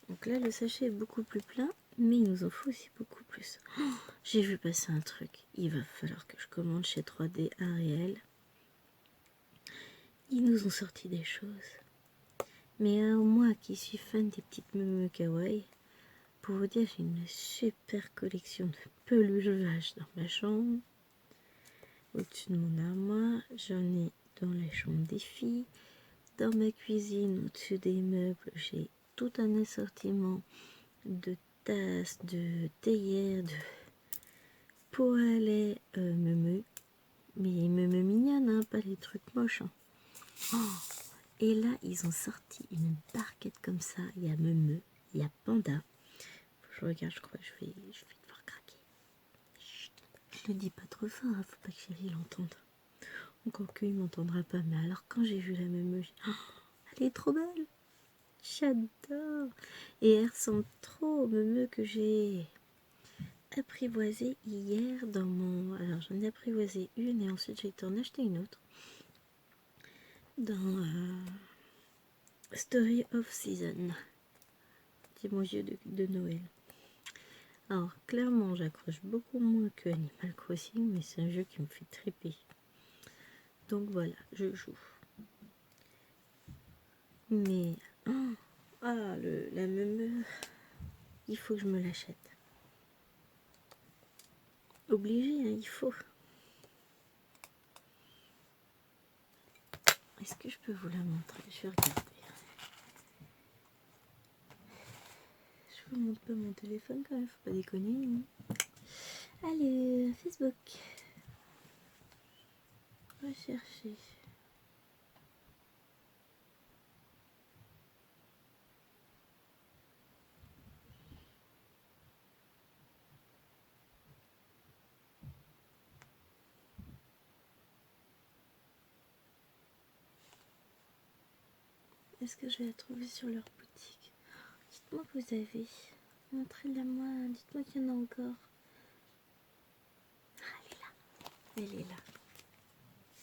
A: Donc là, le sachet est beaucoup plus plein, mais il nous en faut aussi beaucoup plus. Oh, j'ai vu passer un truc. Il va falloir que je commande chez 3D Ariel. Ils nous ont sorti des choses. Mais moi qui suis fan des petites meumeux kawaii, pour vous dire, j'ai une super collection de peluches vaches dans ma chambre. Au-dessus de mon armoire, j'en ai dans la chambre des filles. Dans ma cuisine, au-dessus des meubles, j'ai tout un assortiment de tasses, de théières, de pots à lait meumeux. Mais meumeux mignonnes, hein, pas les trucs moches. Hein. Oh, et là, ils ont sorti une barquette comme ça. Il y a meumeux, il y a panda. Je regarde, je crois que je vais devoir craquer. Chut, je le dis pas trop fort, hein, faut pas que chérie l'entende. Encore qu'il m'entendra pas. Mais alors, quand j'ai vu la meumeux, oh, elle est trop belle. J'adore. Et elle ressemble trop au meumeux que j'ai apprivoisé hier dans mon... Alors, j'en ai apprivoisé une et ensuite j'ai été en acheter une autre. Dans Story of Season. C'est mon jeu de Noël. Alors, clairement, j'accroche beaucoup moins que Animal Crossing, mais c'est un jeu qui me fait triper. Donc voilà, je joue. Mais... Oh, la meumeux, il faut que je me l'achète. Obligé, hein, il faut. Est-ce que je peux vous la montrer? Je vais regarder. Je vous montre pas mon téléphone quand même, faut pas déconner. Hein. Allez, Facebook. Rechercher. Est-ce que je vais la trouver sur leur boutique? Dites-moi que vous avez. Montrez-la moi, dites-moi qu'il y en a encore. Ah, elle est là. Elle est là.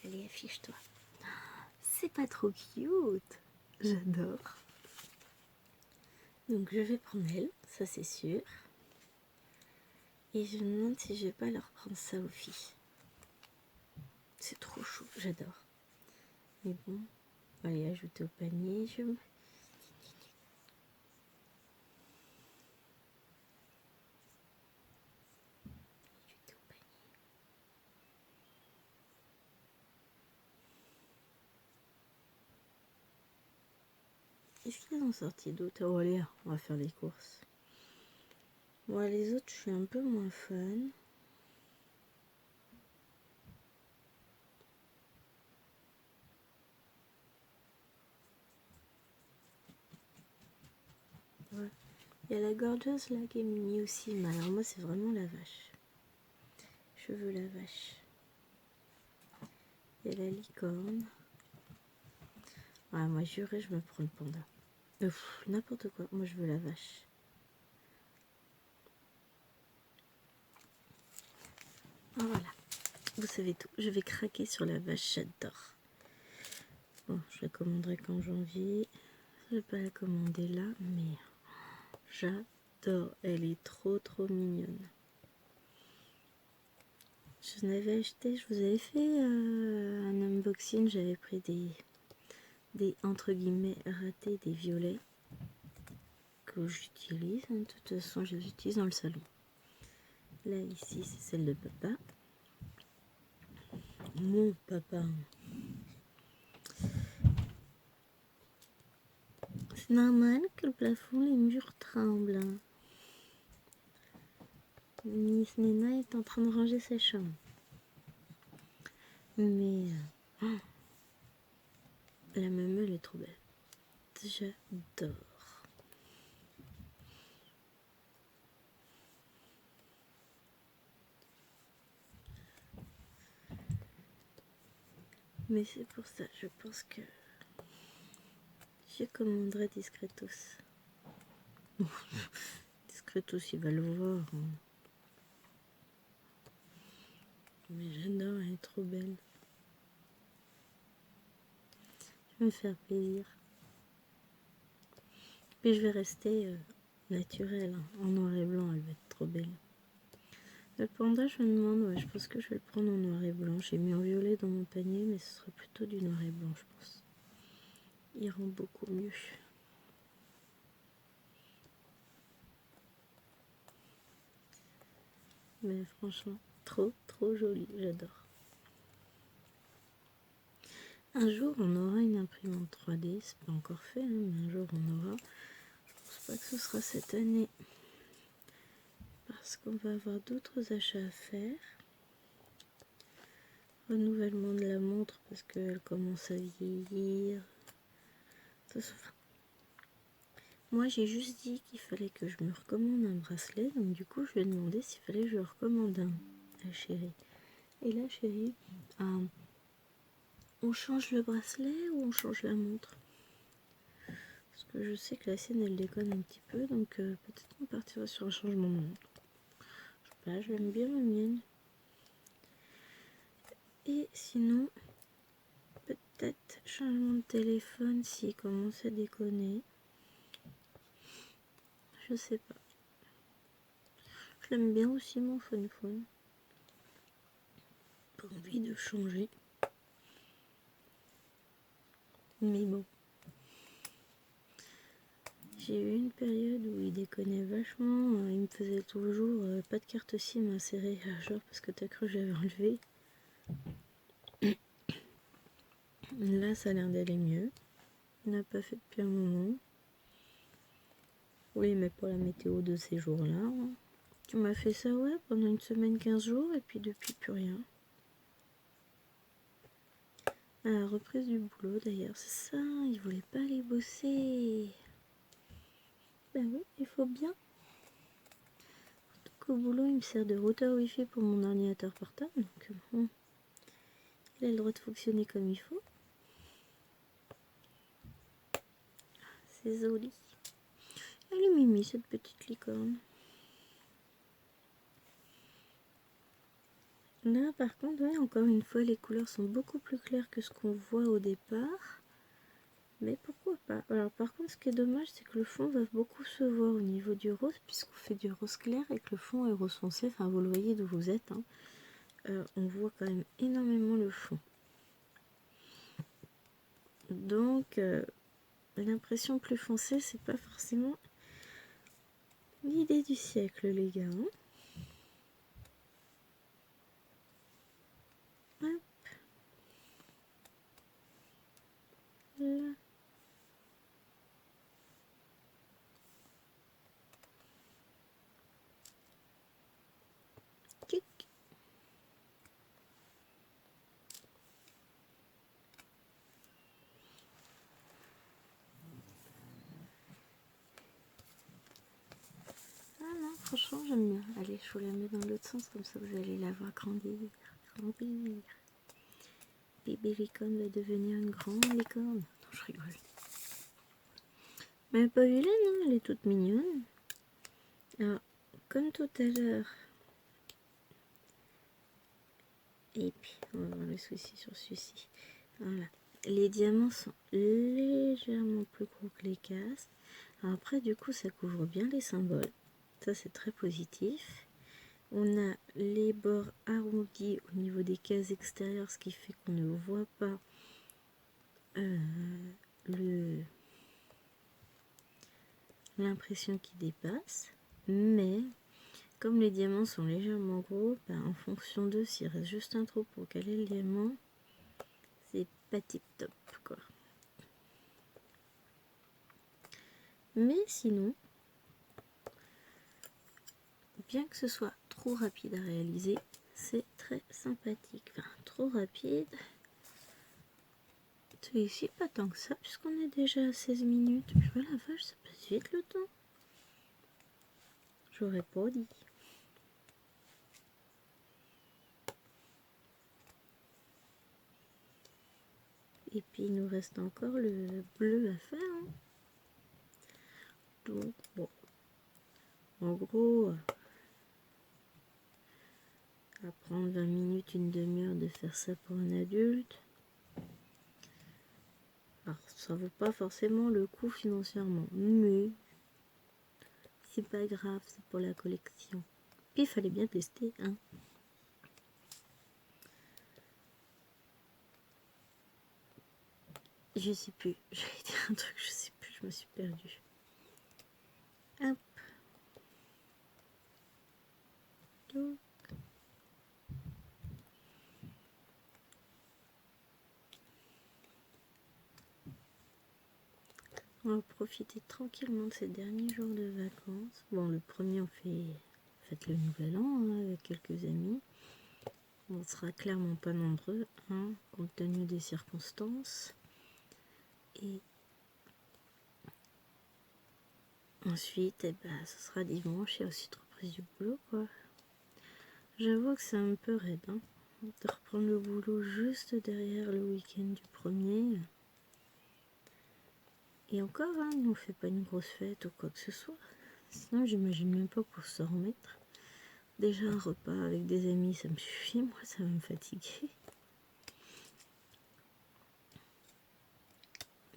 A: Allez, affiche-toi. C'est pas trop cute. J'adore. Donc je vais prendre elle, ça c'est sûr. Et je me demande si je vais pas leur prendre ça aux filles. C'est trop chaud, j'adore. Mais bon, on va les ajouter au panier. Ajouter au panier. Est-ce qu'ils ont sorti d'autres? Oh allez, on va faire les courses. Moi les autres, je suis un peu moins fan. Ouais. Il y a la gorgeuse là qui est mini aussi, mais alors moi c'est vraiment la vache. Je veux la vache. Il y a la licorne. Ah, moi juré, je me prends le panda. N'importe quoi, moi je veux la vache. Ah, voilà, vous savez tout. Je vais craquer sur la vache, j'adore. Bon, je la commanderai qu'en janvier. Je vais pas la commander là, mais j'adore. Elle est trop mignonne. Je n'avais acheté, je vous avais fait un unboxing, j'avais pris des entre guillemets ratés, des violets que j'utilise. De toute façon, je les utilise dans le salon. Là, ici, c'est celle de papa. Mon papa. C'est normal que le plafond, les murs tremblent. Miss Nena est en train de ranger sa chambre. Mais la mamelle est trop belle. J'adore. Mais c'est pour ça, je pense que je commanderai Discretos. Discretos, il va le voir. Hein. Mais j'adore, elle est trop belle. Je vais me faire plaisir. Puis je vais rester naturelle, hein. En noir et blanc, elle va être trop belle. Le panda, je me demande, ouais, je pense que je vais le prendre en noir et blanc. J'ai mis en violet dans mon panier, mais ce sera plutôt du noir et blanc, je pense. Il rend beaucoup mieux. Mais franchement, trop joli, j'adore. Un jour, on aura une imprimante 3D, c'est pas encore fait, hein, mais un jour on aura. Je pense pas que ce sera cette année, parce qu'on va avoir d'autres achats à faire. Renouvellement de la montre, parce qu'elle commence à vieillir. Moi, j'ai juste dit qu'il fallait que je me recommande un bracelet, donc du coup, je lui ai demandé s'il fallait que je recommande un à chérie. Et là, chérie, on change le bracelet ou on change la montre? Parce que je sais que la sienne, elle déconne un petit peu, donc peut-être qu'on partira sur un changement de montre. Je sais pas, j'aime bien la mienne. Et sinon, peut-être changement de téléphone s'il commence à déconner. Je sais pas. Je l'aime bien aussi mon phone. Pas envie de changer. Mais bon. J'ai eu une période où il déconnait vachement. Il me faisait toujours pas de carte SIM insérée. Genre parce que t'as cru que j'avais enlevé. Là, ça a l'air d'aller mieux. On n'a pas fait depuis un moment. Oui, mais pour la météo de ces jours-là. Hein. Tu m'as fait ça, ouais, pendant une semaine, 15 jours, et puis depuis, plus rien. À la reprise du boulot, d'ailleurs, c'est ça, il voulait pas aller bosser. Ben oui, il faut bien. Surtout qu'au boulot, il me sert de routeur Wi-Fi pour mon ordinateur portable, donc bon, il a le droit de fonctionner comme il faut. C'est joli. Elle est mimi, cette petite licorne. Là, par contre, ouais, encore une fois, les couleurs sont beaucoup plus claires que ce qu'on voit au départ. Mais pourquoi pas? Alors, par contre, ce qui est dommage, c'est que le fond va beaucoup se voir au niveau du rose, puisqu'on fait du rose clair et que le fond est rose foncé. Enfin, vous le voyez d'où vous êtes. Hein. On voit quand même énormément le fond. Donc, l'impression plus foncée, c'est pas forcément l'idée du siècle, les gars. Hein. Hop. Là. Tic. Ah non, franchement, j'aime bien. Allez, je vous la mets dans l'autre sens, comme ça vous allez la voir grandir. Grandir. Bébé licorne va devenir une grande licorne. Non, je rigole. Mais pas vilaine, hein, elle est toute mignonne. Alors, comme tout à l'heure, et puis on va voir le souci sur celui-ci. Voilà. Les diamants sont légèrement plus gros que les cases. Alors après, du coup, ça couvre bien les symboles. Ça, c'est très positif. On a les bords arrondis au niveau des cases extérieures, ce qui fait qu'on ne voit pas l'impression qui dépasse. Mais comme les diamants sont légèrement gros, ben, en fonction d'eux, s'il reste juste un trou pour caler le diamant, c'est pas tip top quoi. Mais sinon, bien que ce soit trop rapide à réaliser, c'est très sympathique. Enfin, trop rapide. Celui-ci, pas tant que ça, puisqu'on est déjà à 16 minutes. Puis voilà, la vache, ça passe vite le temps. J'aurais pas dit. Et puis il nous reste encore le bleu à faire. Hein. Donc bon, en gros, à prendre 20 minutes, une demi-heure de faire ça pour un adulte. Alors ça vaut pas forcément le coup financièrement, mais c'est pas grave, c'est pour la collection. Puis il fallait bien tester, hein. Je sais plus, j'allais dire un truc, je sais plus, je me suis perdue. Hop. Donc. On va profiter tranquillement de ces derniers jours de vacances. Bon, le premier, on fait le nouvel an hein, avec quelques amis. On sera clairement pas nombreux, hein, compte tenu des circonstances. Et ensuite, eh ben, ce sera dimanche et aussi de reprise du boulot, quoi. J'avoue que c'est un peu raide, hein, de reprendre le boulot juste derrière le week-end du premier. Et encore, hein, on fait pas une grosse fête ou quoi que ce soit. Sinon, j'imagine même pas pour se remettre. Déjà, un repas avec des amis, ça me suffit. Moi, ça va me fatiguer.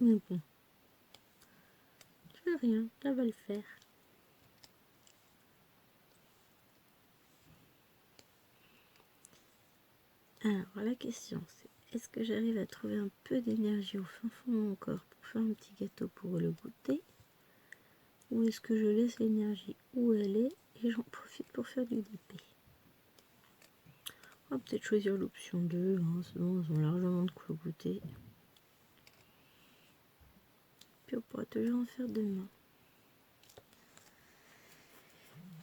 A: Mais bon, je veux rien, ça va le faire. Alors, la question, c'est est-ce que j'arrive à trouver un peu d'énergie au fin fond de mon corps pour faire un petit gâteau pour le goûter? Ou est-ce que je laisse l'énergie où elle est et j'en profite pour faire du DP? On va peut-être choisir l'option 2, hein, sinon ils ont largement de quoi goûter. puis on pourra toujours en faire demain.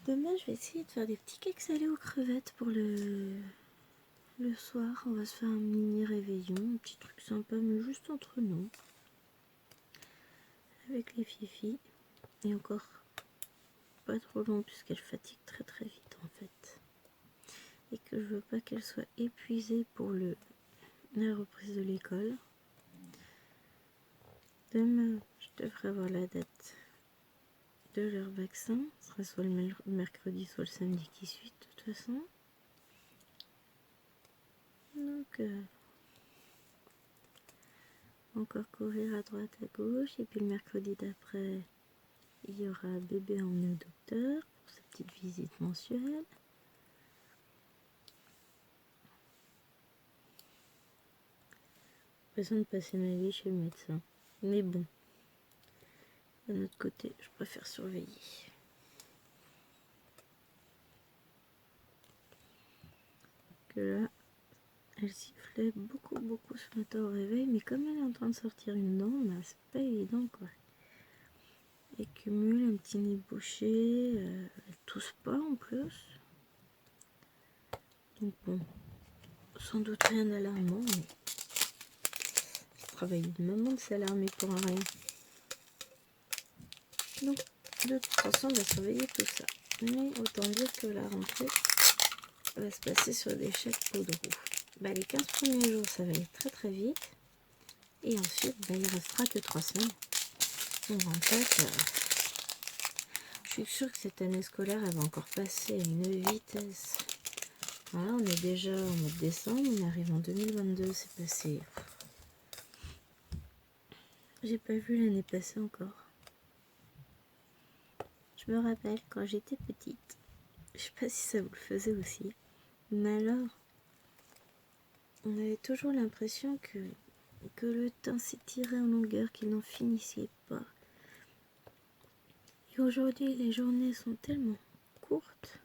A: Demain, je vais essayer de faire des petits cakes salés aux crevettes pour le soir. On va se faire un mini réveillon, un petit truc sympa, mais juste entre nous. Avec les fifis. Et encore pas trop long, puisqu'elle fatigue très très vite en fait. Et que je veux pas qu'elle soit épuisée pour la reprise de l'école. Demain, je devrais avoir la date de leur vaccin. Ce sera soit le mercredi, soit le samedi qui suit, de toute façon. Donc, encore courir à droite, à gauche. Et puis le mercredi d'après, il y aura bébé emmené au docteur pour sa petite visite mensuelle. J'ai l'impression de passer ma vie chez le médecin. Mais bon, d'un autre côté, je préfère surveiller. Que là, elle sifflait beaucoup ce matin au réveil, mais comme elle est en train de sortir une dent, bah, c'est pas évident quoi. Elle cumule un petit nez bouché, elle tousse pas en plus. Donc bon, sans doute rien d'alarmant, mais le travail de maman de s'alarmer pour un rien. Donc de toute façon, on va surveiller tout ça. Mais autant dire que la rentrée va se passer sur des chèques poudre roux. Bah, les 15 premiers jours, ça va aller très vite. Et ensuite, bah, il restera que 3 semaines. Donc en fait, je suis sûre que cette année scolaire, elle va encore passer à une vitesse. Voilà, on est déjà au mois de décembre, on arrive en 2022, c'est passé. J'ai pas vu l'année passée encore. Je me rappelle quand j'étais petite, je sais pas si ça vous le faisait aussi, mais alors, on avait toujours l'impression que le temps s'étirait en longueur, qu'il n'en finissait pas. Et aujourd'hui, les journées sont tellement courtes,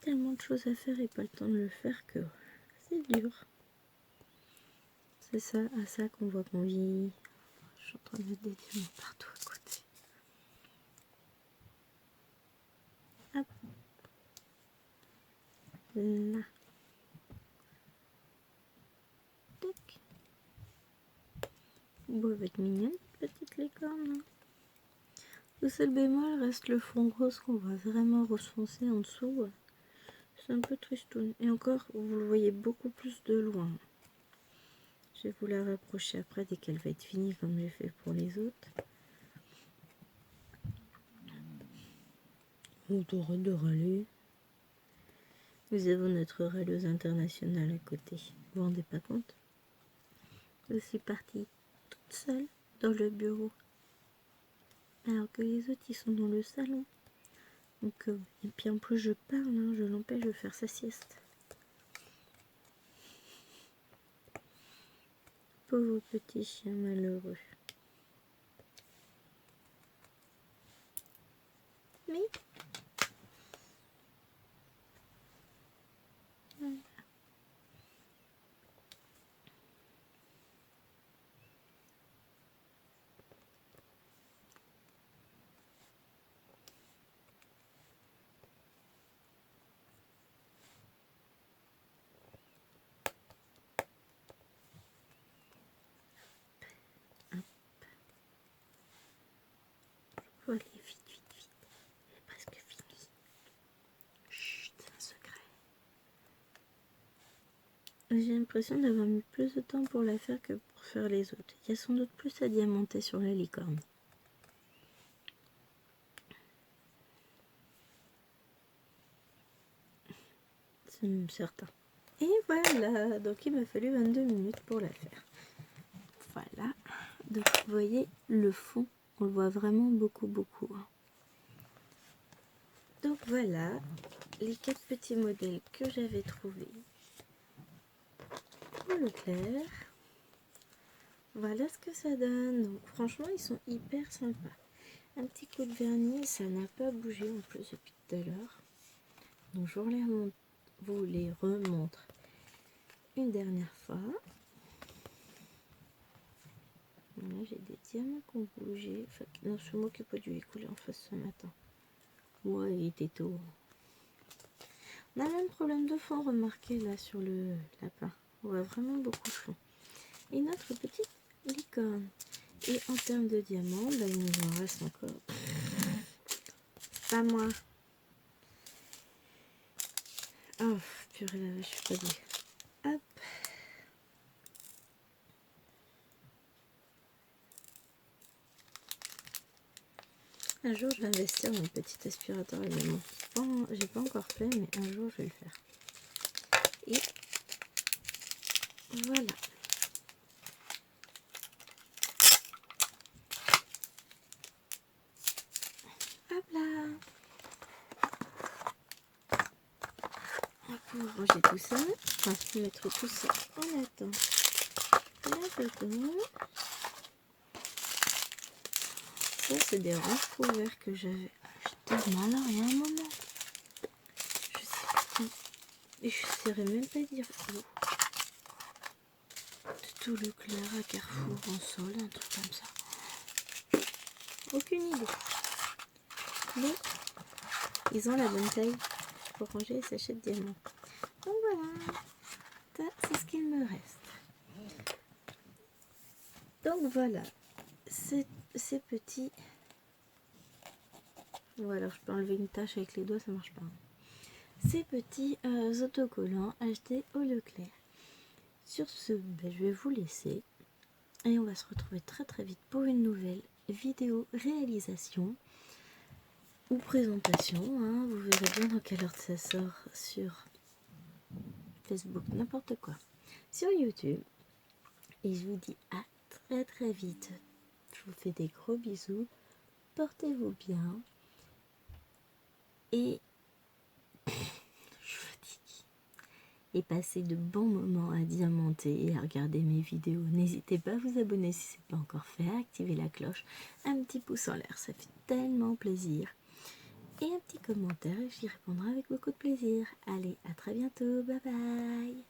A: tellement de choses à faire et pas le temps de le faire que c'est dur. C'est ça, à ça qu'on voit qu'on vit. Je suis en train de mettre des diamants partout à côté. Hop. Là. Tac. Bon, elle va être mignonne, petite licorne. Hein. Le seul bémol reste le fond rose qu'on va vraiment resfoncer en dessous. C'est un peu tristoun. Et encore, vous le voyez beaucoup plus de loin. Je vais vous la rapprocher après dès qu'elle va être finie comme j'ai fait pour les autres. On arrête de râler. Nous avons notre râleuse internationale à côté. Vous vous rendez pas compte? Je suis partie toute seule dans le bureau. Alors que les autres, ils sont dans le salon. Donc, et puis en plus, je parle, hein, je l'empêche de faire sa sieste. Pauvre petit chien malheureux. Mais voilà. Hop. Faut aller vite. Elle est presque finie. Chut, c'est un secret. J'ai l'impression d'avoir mis plus de temps pour la faire que pour faire les autres. Il y a sans doute plus à diamanter sur la licorne. C'est même certain. Et voilà, donc il m'a fallu 22 minutes pour la faire. Voilà, donc vous voyez le fond, on le voit vraiment beaucoup. Donc voilà, les 4 petits modèles que j'avais trouvés au Leclerc. Voilà ce que ça donne. Donc franchement, ils sont hyper sympas. Un petit coup de vernis, ça n'a pas bougé en plus depuis tout à l'heure. Donc je vous les remontre une dernière fois. Là, j'ai des diamants qui ont bougé. Enfin, non, c'est moi qui n'ai pas dû les coller en face ce matin. Ouais, il était tôt. On a le même problème de fond remarqué là sur le lapin. On voit vraiment beaucoup de fond. Et notre petite licorne. Et en termes de diamants, bah, il nous en reste encore. C'est pas moi. Oh, purée la vache, je suis pas dit. Hop. Un jour, je vais investir dans le petit aspirateur également. J'ai pas encore fait, mais un jour, je vais le faire. Et voilà. Hop là. On va pouvoir ranger tout ça. Enfin, mettre tout ça en attend. Là-dedans. Ça, c'est des renforts verts que j'avais acheté malin il y a un moment. Je sais pas. Et je ne saurais même pas dire où. Tout le clair à Carrefour en sol, un truc comme ça. Aucune idée. Mais ils ont la bonne taille pour ranger les sachets de diamants. Donc voilà. Ça, c'est ce qu'il me reste. Donc voilà. Ces petits... Ou alors je peux enlever une tache avec les doigts, ça marche pas. Ces petits autocollants achetés au Leclerc. Sur ce, ben, je vais vous laisser. Et on va se retrouver très très vite pour une nouvelle vidéo réalisation ou présentation. Hein. Vous verrez bien dans quelle ordre ça sort sur Facebook, n'importe quoi. Sur YouTube. Et je vous dis à très très vite. Je vous fais des gros bisous. Portez-vous bien. Et je suis fatiguée. Et passez de bons moments à diamanter et à regarder mes vidéos. N'hésitez pas à vous abonner si ce n'est pas encore fait, à activer la cloche, un petit pouce en l'air, ça fait tellement plaisir. Et un petit commentaire et j'y répondrai avec beaucoup de plaisir. Allez, à très bientôt, bye bye.